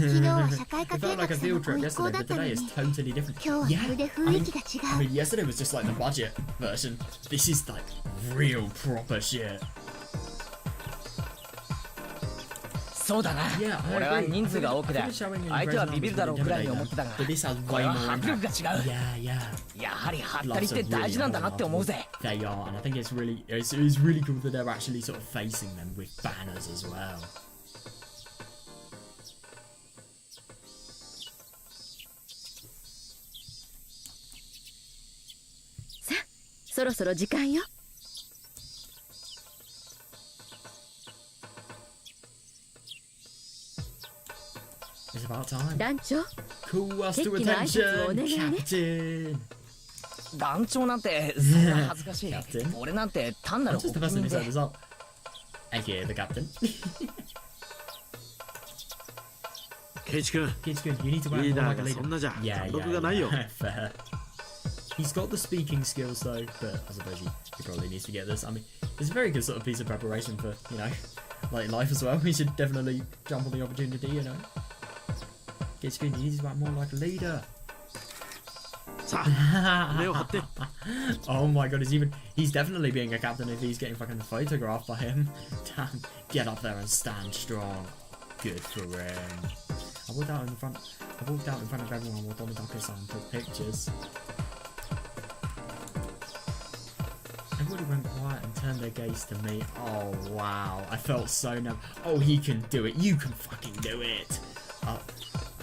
昨日は社会科 It 見 felt 学 like a 生の field trip ご一行 yesterday, だ but ったの today に is totally different. 今日はま Yeah, るで雰囲気が違 I う。 mean, yesterday was just like the budget version. This is like real proper shit. そうだな。 Yeah, I 俺は agree. 人数が多くて I think showing an 相手は impression ビビるだろうくらいに思ってたが But this has こ way れは more 迫力 impact. が違う。 Yeah, yeah. やはりハッタリ Gloves って are 大 really 事なんだ hard なって思うぜ。 They are, and I think it's really cool that they're actually sort of facing them with banners as well. さあそろそろ時間よ。 It's about time. 団長 Call us to 決起の挨拶をお attention, 願いね。 Captain. 団長なんてそんな恥ずかしい。 Captain. 俺なんて単な I'm る just 発 the person 人 who で set this up. AKA the captain. ケイチ君 Keitch-kun, you need to act リー more ダ like ー a がそんな leader. じゃ Yeah, 貫 yeah, 禄がないよ yeah. Fair. He's got the speaking skills though, but I suppose he probably needs to get this. I mean, it's a very good sort of piece of preparation for, you know, like life as well. He should definitely jump on the opportunity, you know. Keitch-kun, you need to act more like a leader. さあ目を張って Oh my god, he's definitely being a captain if he's getting fucking photographed by him. Damn, get up there and stand strong. Good for him. I walked out in front of everyone while Tomodako's on took pictures. Everybody went quiet and turned their gaze to me. Oh wow, I felt so nervous. Oh, he can do it. You can fucking do it. I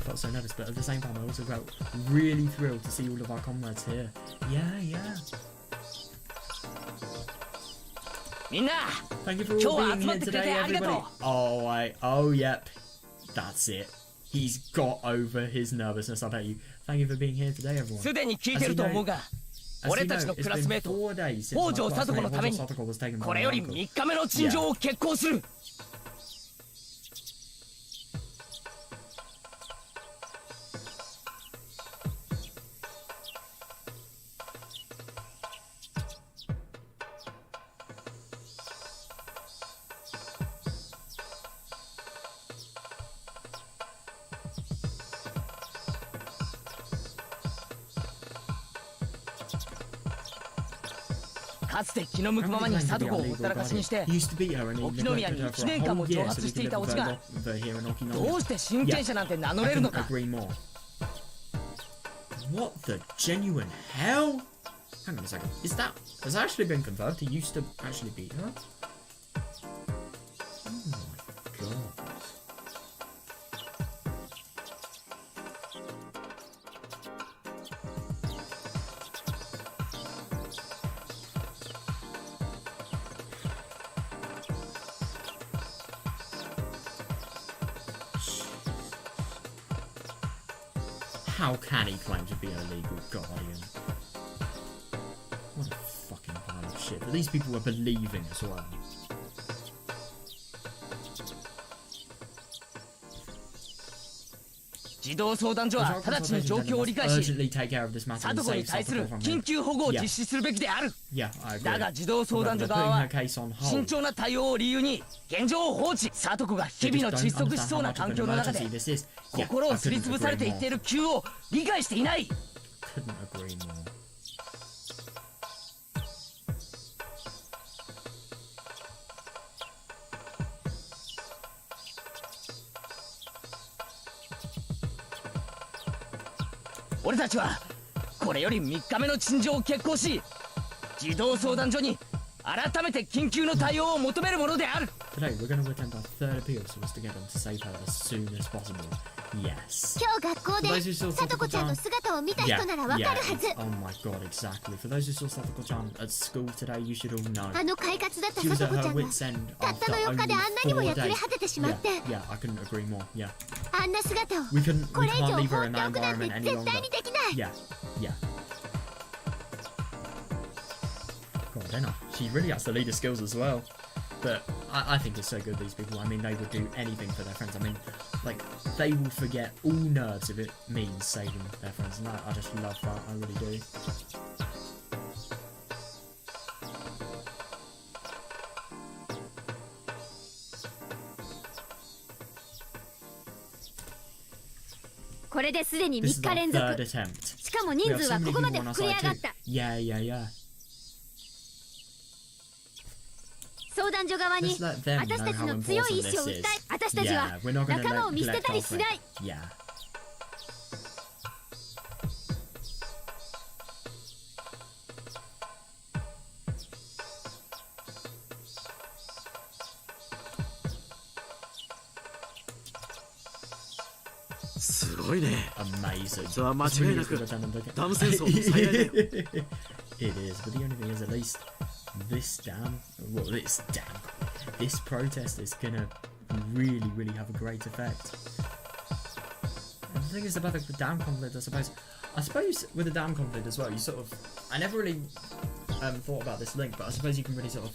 felt so nervous, but at the same time I also felt really thrilled to see all of our comrades here. Yeah. みんな Thank you for 今 all 日は being 集ま here ってくれ today, てありがと everybody. う。 Oh, yep. That's it. He's got over his nervousness, I bet you. Thank you for being here today, everyone. すでに聞いてると思うが As 俺 you た know, ちの it's クラス been メート 4 days since 北 my 条聡子 classmate のため Hojo に Satoko was taken by これ my より uncle. 3日目の陳情を決行する。かつて気の向くままに聡子をほったらかしにして He used to beat her and he 沖宮に neglected her 1 for a 年間 whole も year 蒸 so 発 he してい could た live オチ over が here in Okinawa. どうして親権者なんて名乗れるの I か。 couldn't agree more. What the genuine hell? Hang on a second. Has that actually been confirmed? He used to actually beat her? Oh my god. how can he claim to be a legal guardian? What a fucking pile of shit. But these people were believing as well. 児童相談所は直ちに状況を理解し、聡子に対する緊急保護を実施するべきである。だが児童相談所側は慎重な対応を理由に現状を放置。聡子が日々の窒息しそうな環境の中で心をすりつぶされていっている急を理解していない。俺たちはこれより3日目の陳情を決行し、児童相談所に改めて緊急の対応を求めるものである。Today we're going to attempt our third appeal so as to get them to save her as soon as possible. Yes. 今日学校で聡子ちゃんの姿を見た人ならわかるはず。Oh my god, exactly. For those who saw Satoko-chan at school today, you should all know. あの快活だった聡子ちゃんがたったの4日であんなにもやつれ果ててしまって。Yeah, I couldn't agree more. Yeah. あんな姿をこれ以上放っておくなんて絶対にできない。Yeah, yeah. God, I know. She really has the leader skills as well. But I think it's so good, these people. I mean, they would do anything for their friends. I mean, like, they will forget all nerves if it means saving their friends. And I just love that. I really do. This is the third attempt. しかも人数はここまで膨れ上がった。Yeah, yeah, yeah. 相談所側に私たちの強い意志を訴え、私たちは仲間を見捨てたりしない。すごいね。Amazing. それは間違いなくダム戦争の最大だよ。It is, but the only thing is, at least this protest is gonna really have a great effect. And the thing is about the dam conflict, I suppose with the dam conflict as well, you sort of, I never really thought about this link, but I suppose you can really sort of,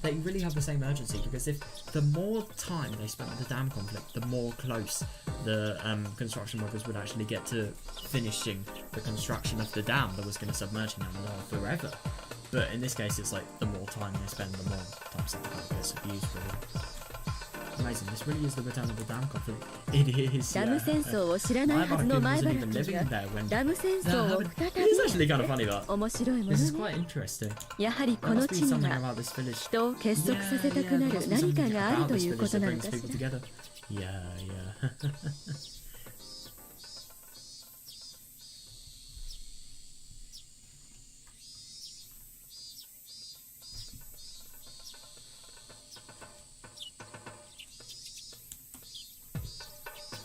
they really have the same urgency, because if the more time they spent on the dam conflict, the more close the construction workers would actually get to finishing the construction of the dam that was going to submerge Minagoroshi forever. But in this case, it's like the more time they spend, the more time something gets abused. Really amazing. This really is the return of the dam conflict. It is. ダム戦争を知らないはずの前原君がダム戦争を再び面白いものね。やはりこの地には人を結束させたくなる何かがあるということなのかしら。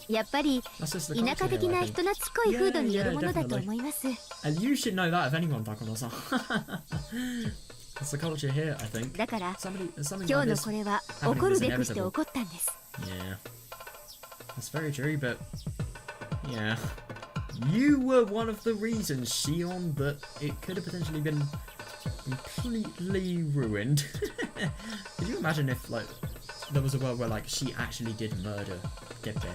やっぱり田舎的な人懐っこい風土によるものだと思います。And you should know that of anyone, Takono-san. That's the culture here, I think. だから今日のこれは起こるべくして起こったんです。Yeah, that's very true, but yeah, you were one of the reasons, Shion, that it could have potentially been completely ruined. Could you imagine if like there was a world where like she actually did murder Geppe?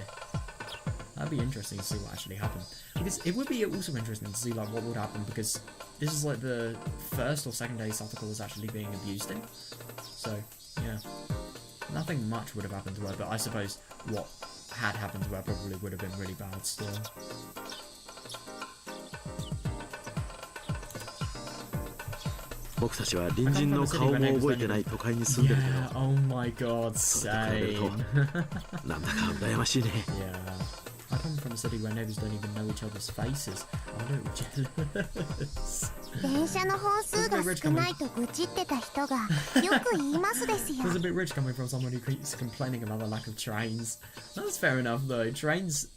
That'd be interesting to see what actually happened. Because it would be also interesting to see like what would happen, because this is like the first or second day Satoko was actually being abused in. So yeah, nothing much would have happened to her, but I suppose what had happened to her probably would have been really bad still. Yeah, oh my god, same. Yeah. I come from a city where neighbors don't even know each other's faces. I'm a little jealous. 電車の本数が少ないと愚痴ってた人がよく言いますですよ。It's a bit rich coming from someone who keeps complaining about the lack of trains. That's fair enough though. Trains,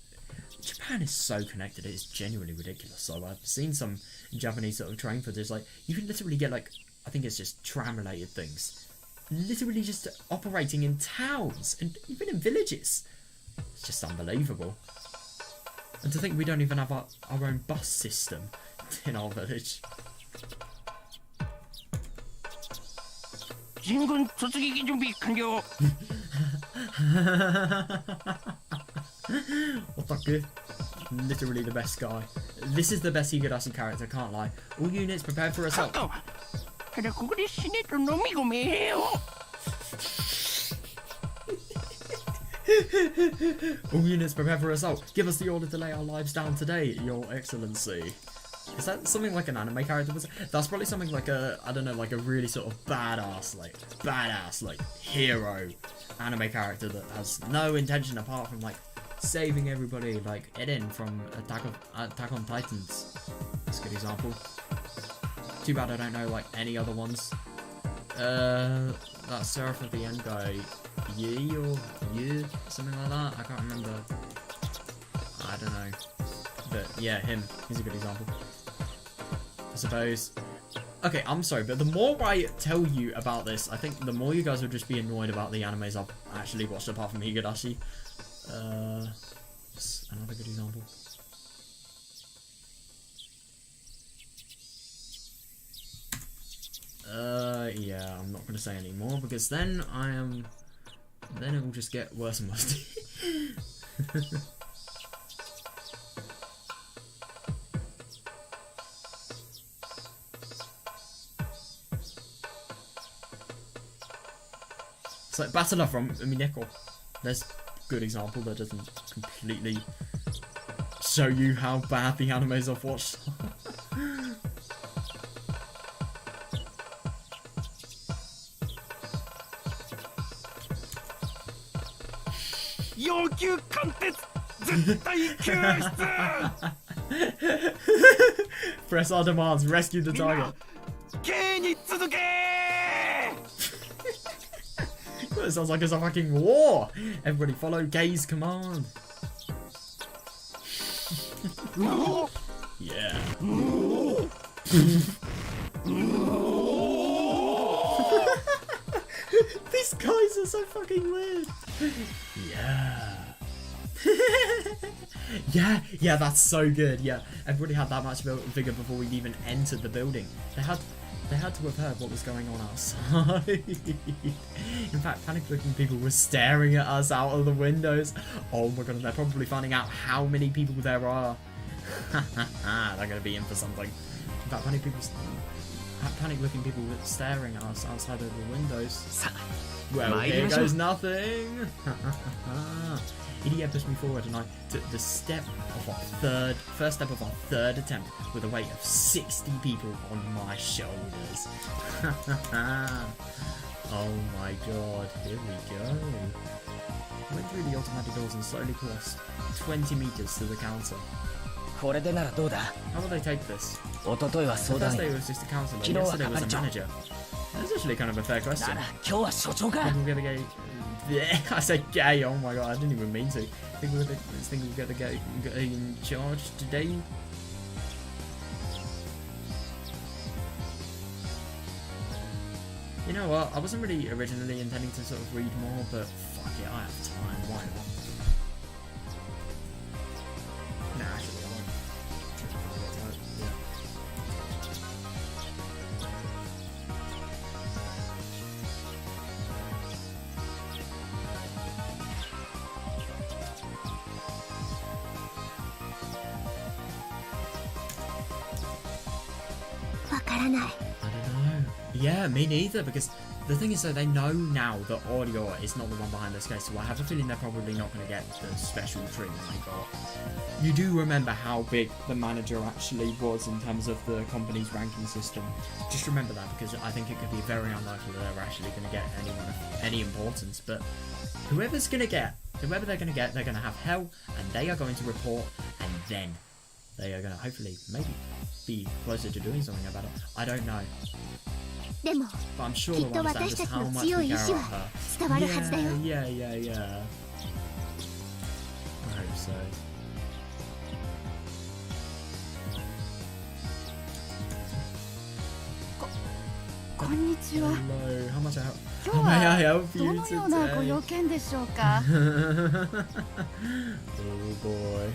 Japan is so connected, it's genuinely ridiculous. So I've seen some Japanese sort of train footage, like you can literally get like, I think it's just tram related things, literally just operating in towns and even in villages. It's just unbelievable. And to think we don't even have our own bus system in our village. 人軍突撃準備完了 Otaku. Literally the best guy. This is the best Higurashi character, can't lie. All units prepared for assault. ただここで死ねと飲み込めよ All units prepare for assault. Give us the order to lay our lives down today, Your Excellency. Is that something like an anime character? That's probably something like a, I don't know, like a really sort of badass, like hero anime character that has no intention apart from like saving everybody, like Eren from Attack on Titans. That's a good example. Too bad I don't know like any other ones. That Seraph at the end guy, Yi or Yu, something like that. I can't remember. I don't know. But yeah, him. He's a good example. I suppose. Okay, I'm sorry, but the more I tell you about this, I think the more you guys will just be annoyed about the animes I've actually watched apart from Higurashi. Another good example. Yeah, I'm not going to say any more because then then it will just get worse and worse. It's like Battler from Minagoroshi. There's a good example that doesn't completely show you how bad the animes I've watched are. Press our demands, rescue the target. It sounds like it's a fucking war. Everybody follow Gay's command. Yeah. These guys are so fucking weird. Yeah. yeah, that's so good. Yeah, everybody had that much vigor before we even entered the building. They had to have heard what was going on outside. In fact, panic-looking people were staring at us out of the windows. Oh my god, and they're probably finding out how many people there are. They're gonna be in for something. In fact, panic-looking people were staring at us outside of the windows. Well, here goes nothing. Idiot pushed me forward and I took the first step of our third attempt with a weight of 60 people on my shoulders. Oh my god, here we go. I went through the automatic doors and slowly crossed 20 meters to the counter. How will they take this? The first day was just a counselor, yesterday was a manager. That's actually kind of a fair question. I said gay, oh my god, I didn't even mean to. I think we'll get the guy in charge today. You know what, I wasn't really originally intending to sort of read more, but fuck it, I have time, why not? Nah, actually I won't. Yeah. わからない。 I don't know. Yeah, me neither, because the thing is though, they know now that Audio is not the one behind this case, so I have a feeling they're probably not going to get the special treatment they got. You do remember how big the manager actually was in terms of the company's ranking system. Just remember that, because I think it could be very unlikely that they're actually going to get anyone of any importance, but whoever they're going to get, they're going to have hell, and they are going to report, and then they are going to hopefully, maybe, be closer to doing something about it. I don't know. でも、 But I'm sure きっ they'll と understand 私た just ち how の much 強 we い意 care 志は about her. 伝わるはずだよ。 Yeah. I hope so. こんにちは。 Hello, how much I help? 今日 May I は help ど you のようなご today? 用件でしょうか。 Oh boy.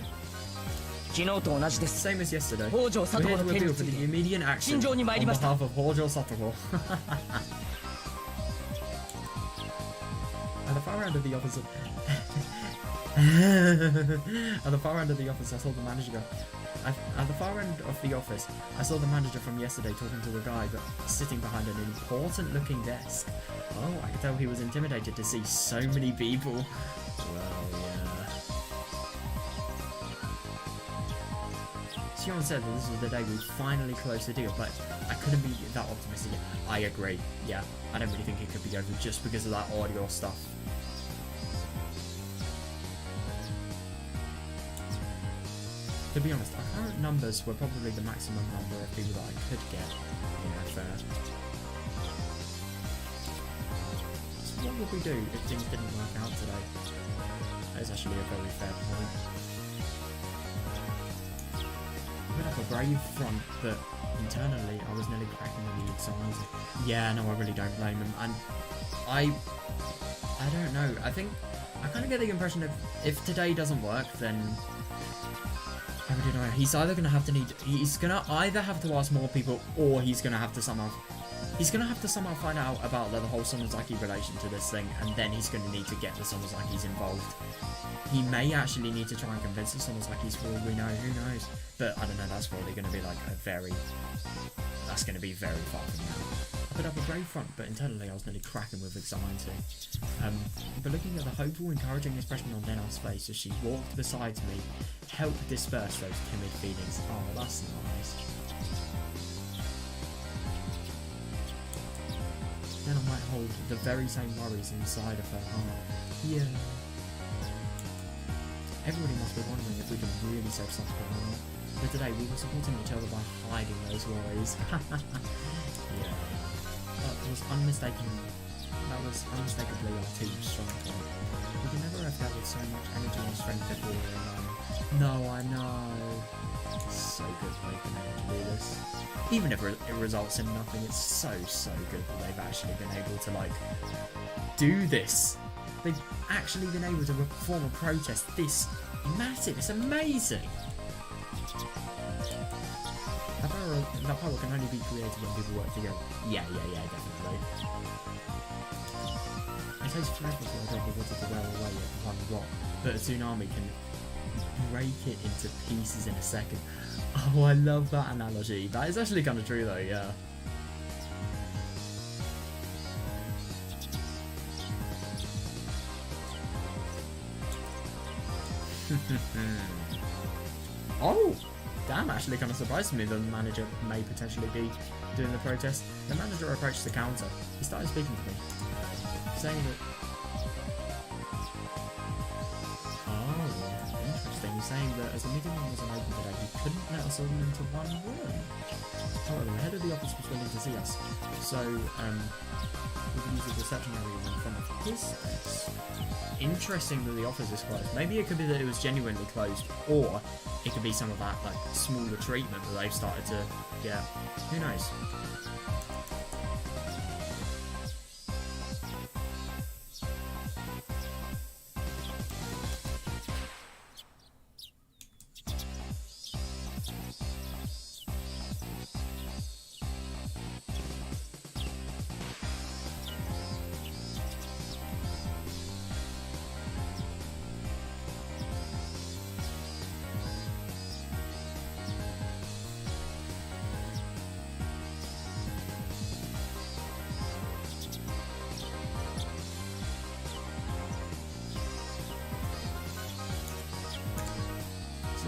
昨日と同じです。 Same as yesterday. 北条聡子 We're here の to 件に appeal つ for い the て immediate action 陳情に on 参りました。 behalf of 北条聡子. At the far end of the office, at the far end of the office, I saw the manager go. At the far end of the office, I saw the manager from yesterday talking to a guy, but sitting behind an important-looking desk. Oh, I could tell he was intimidated to see so many people. Well, yeah. Sion said that this was the day we finally closed the deal, but I couldn't be that optimistic. I agree. Yeah, I don't really think it could be over just because of that audio stuff. To be honest, our current numbers were probably the maximum number of people that I could get. Fair. So what would we do if things didn't work out today? That is actually a very fair point. We had a brave front, but internally I was nearly cracking with the exams. Yeah, no, I really don't blame him. And I don't know. I think I kind of get the impression of if today doesn't work, then I really don't know. He's either gonna have to ask more people, or he's gonna have to somehow find out about the whole Sonozaki relation to this thing, and then he's gonna need to get the Sonozakis involved. He may actually need to try and convince the Sonozakis for all we know, who knows? But I don't know, that's probably gonna be like that's gonna be very far from now. I put up a brave front, but internally I was nearly cracking with anxiety. But looking at the hopeful, encouraging expression on Nena's face as she walked beside me helped disperse those timid feelings. Oh, that's nice. Nena might hold the very same worries inside of her heart. Yeah. Everybody must be wondering if we can really save Satoko or not. But today we were supporting each other by hiding those worries. Yeah. That was unmistakably our team's strong point. We can never have gathered so much energy and strength before we were alone. No, I know. It's so good that they've been able to do this. Even if it results in nothing, it's so good that they've actually been able to, like, do this. They've actually been able to perform a protest this massive. It's amazing. That power can only be created when people work together. Yeah, definitely. It takes forever for a drop of water to wear away at one rock, but a tsunami can break it into pieces in a second. Oh, I love that analogy. That is actually kind of true though, yeah. Oh! Damn, actually kind of surprised me that the manager may potentially be doing the protest. The manager approached the counter. He started speaking to me, saying that... Oh, interesting. He's saying that as the meeting room wasn't open today, he couldn't let us all into one room. However, the head of the office was willing to see us, so we could use the reception area in front of his desk. Interesting that the office is closed. Maybe it could be that it was genuinely closed, or it could be some of that like smaller treatment that they've started to get. Who knows?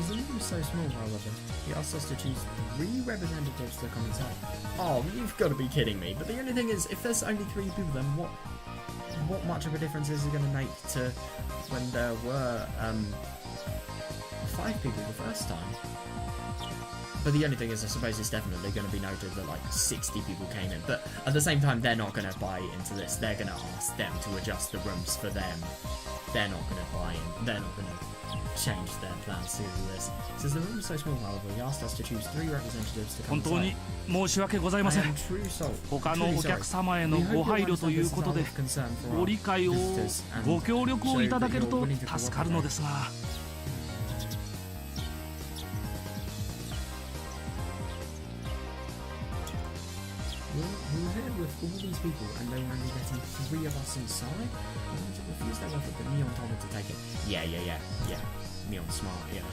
The room was so small, however, he asked us to choose 3 representatives to come inside. Oh, you've got to be kidding me. But the only thing is, if there's only 3 people, then what much of a difference is it going to make to when there were 5 people the first time? But the only thing is, I suppose it's definitely going to be noted that like 60 people came in. But at the same time, they're not going to buy into this. They're going to ask them to adjust the rooms for them. They're not going to buy in. They're not going to change their plans to do this. Since the room was so small, however, he asked us to choose 3 representatives to come inside. 本当に申し訳ございません。他のお客様へのご配慮ということで、ご理解をご協力をいただけると助かるのですが。of all these people and they were only letting 3 of us inside? I wanted to refuse their offer, but Neon told me to take it. Yeah. Neon's smart, yeah.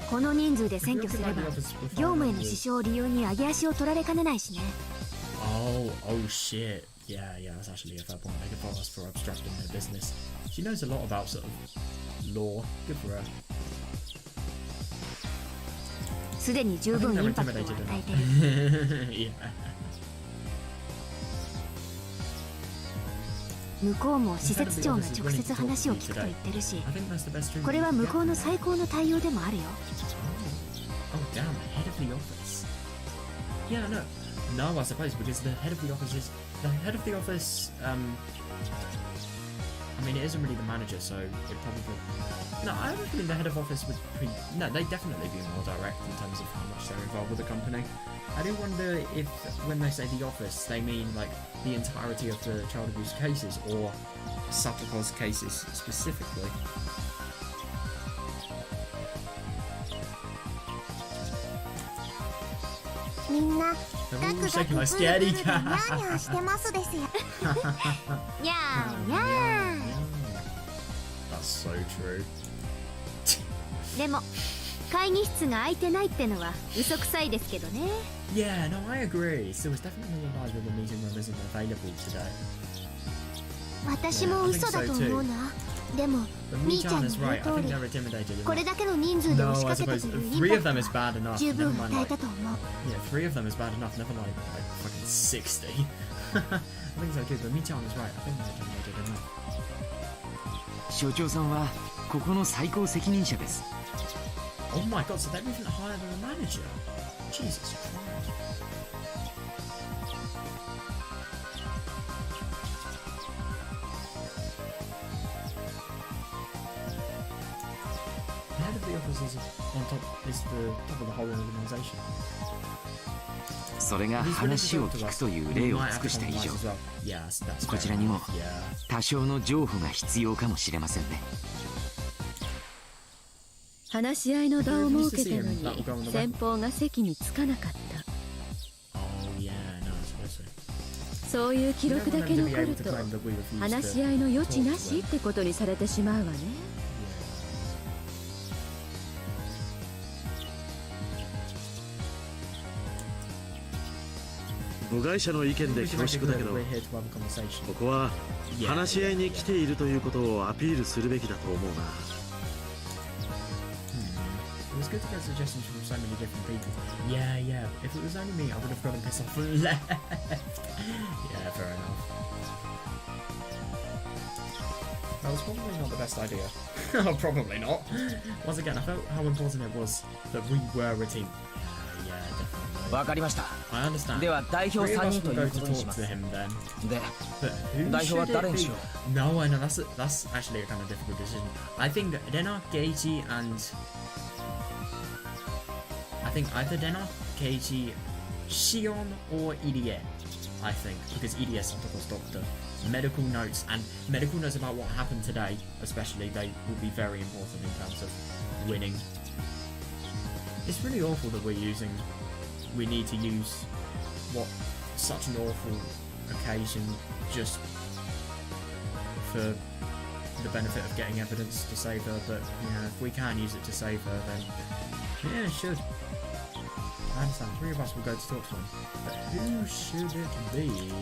この人数で占拠すれば業務への支障を理由に上げ足を取られかねないしね。 Oh shit. Yeah, that's actually a fair point. They could fault us for obstructing their business. She knows a lot about sort of law. Good for her. すでに十分インパクトを与えてる。Yeah. 向こうも施設長が直接話を聞くと言ってるし、これは向こうの最高の対応でもあるよ。Oh damn, head of the office. Yeah, no, I suppose because the head of the office is I mean, it isn't really the manager, so it probably... No, I don't think the head of office would... No, they'd definitely be more direct in terms of how much they're involved with the company. I do wonder if, when they say the office, they mean, like, the entirety of the child abuse cases, or Satoko's cases specifically. みんなガクガクブーブーブーでニャーニャーしてますですよ。ニャーニャー。 That's so true. でも会議室が空いてないってのは嘘くさいですけどね。Yeah, no, I agree. So it's definitely realized that the meeting room isn't available today. 私も嘘だと思うな。でもみーちゃんの言う通り、これだけの人数で押しかけたというインパクトは十分与えたと思う。Yeah, 3 of them is bad enough. Never mind like fucking 60. I think so too, but Mi-chan is right. I think they did enough. 所長さんはここの最高責任者です。 Oh my god, so they're even higher than the manager. Jesus Christ. The head of the office is on top, is the top of the whole organization. それが話を聞くという例を尽くした以上、こちらにも多少の譲歩が必要かもしれませんね。 話し合いの場を設けたのに先方が席に着かなかった。そういう記録だけ残ると話し合いの余地なしってことにされてしまうわね。部外者の意見で恐縮だけど、ここは話し合いに来ているということをアピールするべきだと思うな。 It was good to get suggestions from so many different people. Yeah. If it was only me, I would have gotten pissed off and left. Yeah, fair enough. That was probably not the best idea. Probably not. Once again, I felt how important it was that we were a team. Yeah, definitely. わかりました。 I understand. では代表 Three of 3 us 人 will とい go うこ to とにし talk ま to す。 him then. で、 But who 代表は should 誰 it にし be? よう。 No, I know that's actually a kind of difficult decision. I think Dena, Keiji, and I think either Dena, Keiji, Shion, or Irie. I think because Irie is Satoko's doctor. Medical notes about what happened today, especially, they will be very important in terms of winning. It's really awful that we need to use such an awful occasion just for the benefit of getting evidence to save her, but yeah, if we can use it to save her, then yeah, it should. I understand, 3 of us will go to talk to him, but who should it be?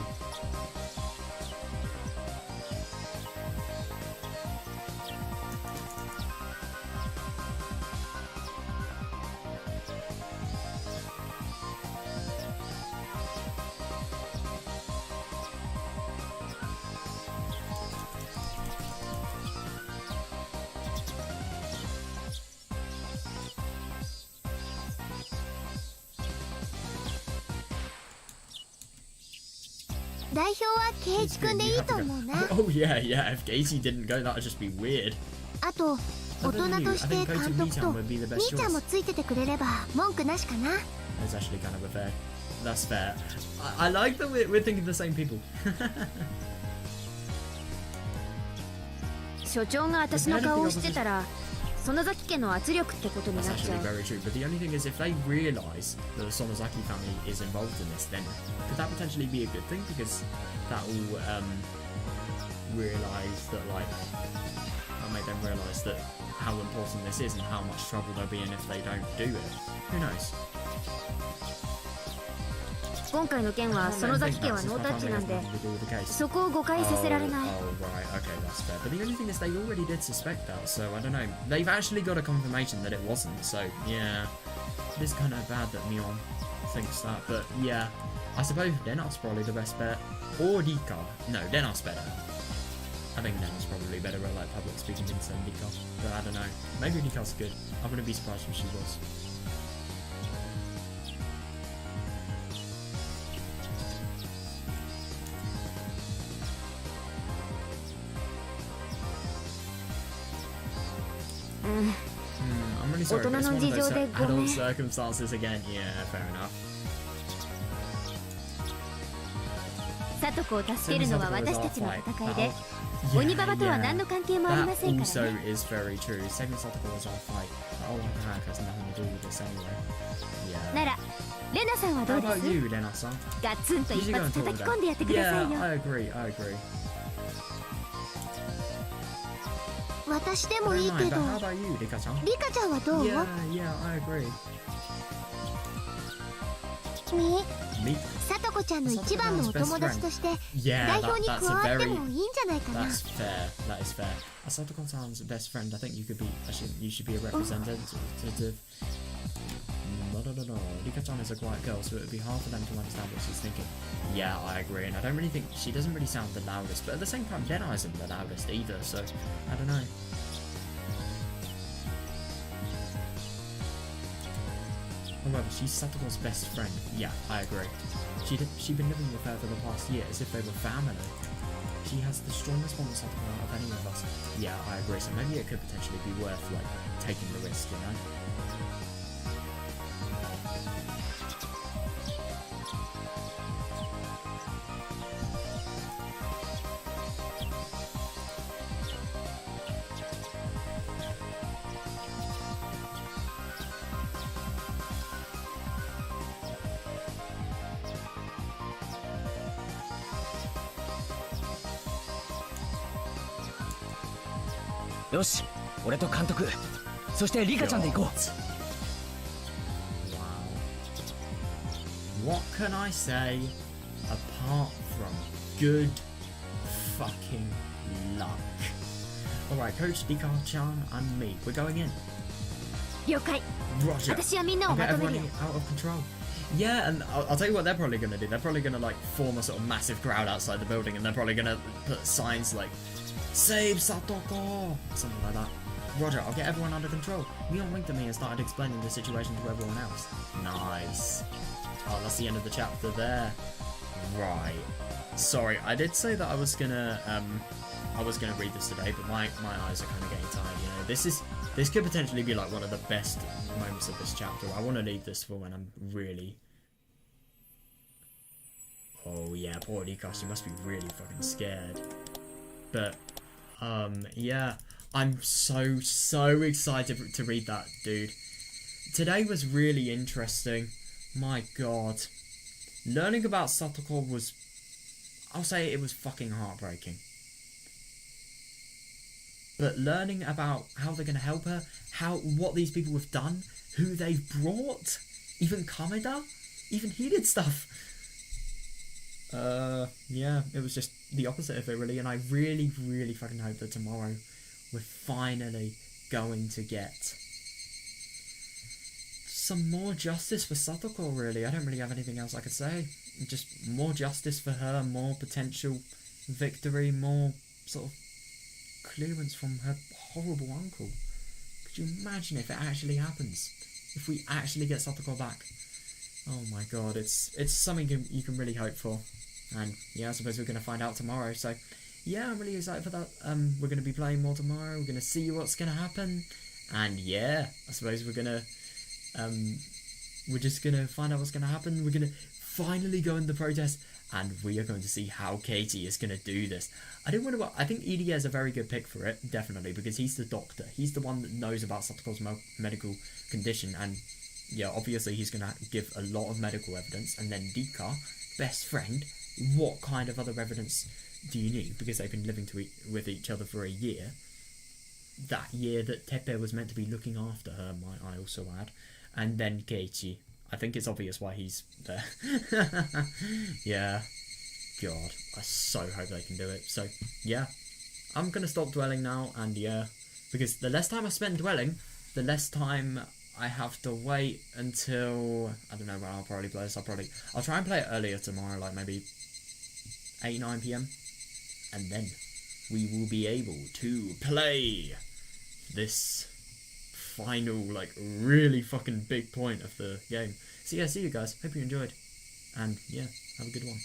代表はケイジ君でいいと思うな。Oh yeah, yeah. If Casey didn't go, that would just be weird. あと大人として監督とみーちゃんもついててくれれば文句なしかな。That's actually kind of a fair. That's fair. I like that we're thinking the same people. 所長が私の顔を知ってたら園崎家の圧力ってことにな That's っちゃ actually う。 very true. But the only thing is, if they realise that the Sonozaki family is involved in this, then could that potentially be a good thing? Because that will realise that, like, that'll make them realise that how important this is and how much trouble they'll be in if they don't do it. Who knows? 今回の件は園崎家はノータッチなんでそこを誤解させられない。 Oh, right, okay, that's fair. But the only thing is they already did suspect that, so I don't know. They've actually got a confirmation that it wasn't, so yeah. It is kind of bad that Mion thinks that, but yeah. I suppose Denar's probably the best bet. Or Rika. No, Denar's better. I think Denar's probably better at like public speaking things than Rika. But I don't know. Maybe Rika's good. I wouldn't be surprised if she was. I'm really sorry, but it's one of those adult circumstances again. Yeah, fair enough. サトコを助けるのは私たちの戦いで、鬼ババとは何の関係もありませんからね。 That also is very true. Saving Satoko was our fight. Oh, heck, has nothing to do with this anyway. Yeah. なら、レナさんはど How うで about す？ you, Lena-san? ガッツンと一発叩き込んでやってください Yeah, よ。 I agree, I agree. 私でもいい Don't け mind, ど but how about you, Rika-chan? リカちゃんはどう？ Yeah, yeah, I agree. み Me? さとこちゃんの一番のお友達として Yeah, 代表に that's 加 a わって very... もいいんじゃないかな。 That's fair. That is fair. As Satoko-san's best friend, I think you could be. You should be a representative. No. Rika-chan is a quiet girl, so it would be hard for them to understand what she's thinking. Yeah, I agree, and I don't really think she doesn't really sound the loudest. But at the same time, Dena isn't the loudest either, so I don't know. However, she's Satoko's best friend. Yeah, I agree. She'd been living with her for the past year as if they were family. She has the strongest bond with Satoko out of any of us. Yeah, I agree. So maybe it could potentially be worth, like, taking the risk, you know? Yo, 俺と監督、そしてリカちゃんで行こう。 Wow. What can I say apart from good fucking luck? Alright, Coach Rika-chan and me, we're going in. 了解。 Roger. 私はみんなを I'll ま get とめる everyone よ。 out of control. Yeah, and I'll tell you what they're probably gonna do. They're probably gonna like form a sort of massive crowd outside the building, and they're probably gonna put signs like "Save Satoko!" something like that. Roger, I'll get everyone under control. Mion winked at me and started explaining the situation to everyone else. Nice. Oh, that's the end of the chapter there. Right. Sorry, I did say that I was gonna read this today, but my eyes are kind of getting tired. You know, this could potentially be like one of the best moments of this chapter. I want to leave this for when I'm really. Oh yeah, poor Rika, she must be really fucking scared. But yeah, I'm so excited to read that, dude. Today was really interesting. My god. Learning about Satoko was, I'll say it was fucking heartbreaking. But learning about how they're going to help her, what these people have done, who they've brought, even Kameda, even he did stuff. Yeah, it was just the opposite of it really, and I really fucking hope that tomorrow we're finally going to get some more justice for Satoko, really. I don't really have anything else I could say. Just more justice for her, more potential victory, more sort of clearance from her horrible uncle. Could you imagine if it actually happens? If we actually get Satoko back? Oh my god, it's something you can really hope for. And yeah, I suppose we're going to find out tomorrow. So yeah, I'm really excited for that. We're going to be playing more tomorrow. We're going to see what's going to happen. And yeah, I suppose we're just going to find out what's going to happen. We're going to finally go in the protest, and we are going to see how Katie is going to do this. I think Edie is a very good pick for it, definitely, because he's the doctor. He's the one that knows about Satoko's medical condition, and yeah, obviously he's going to give a lot of medical evidence. And then Dika, best friend, what kind of other evidence do you need? Because they've been living with each other for a year. That year that Tepe was meant to be looking after her, might I also add. And then Keiichi. I think it's obvious why he's there. Yeah. God, I so hope they can do it. So, yeah. I'm going to stop dwelling now, and yeah. Because the less time I spend dwelling, the less time I have to wait until... I don't know when I'll probably play this. I'll try and play it earlier tomorrow, like maybe 8, 9 PM. And then we will be able to play this final, like, really fucking big point of the game. So yeah, see you guys. Hope you enjoyed. And yeah, have a good one.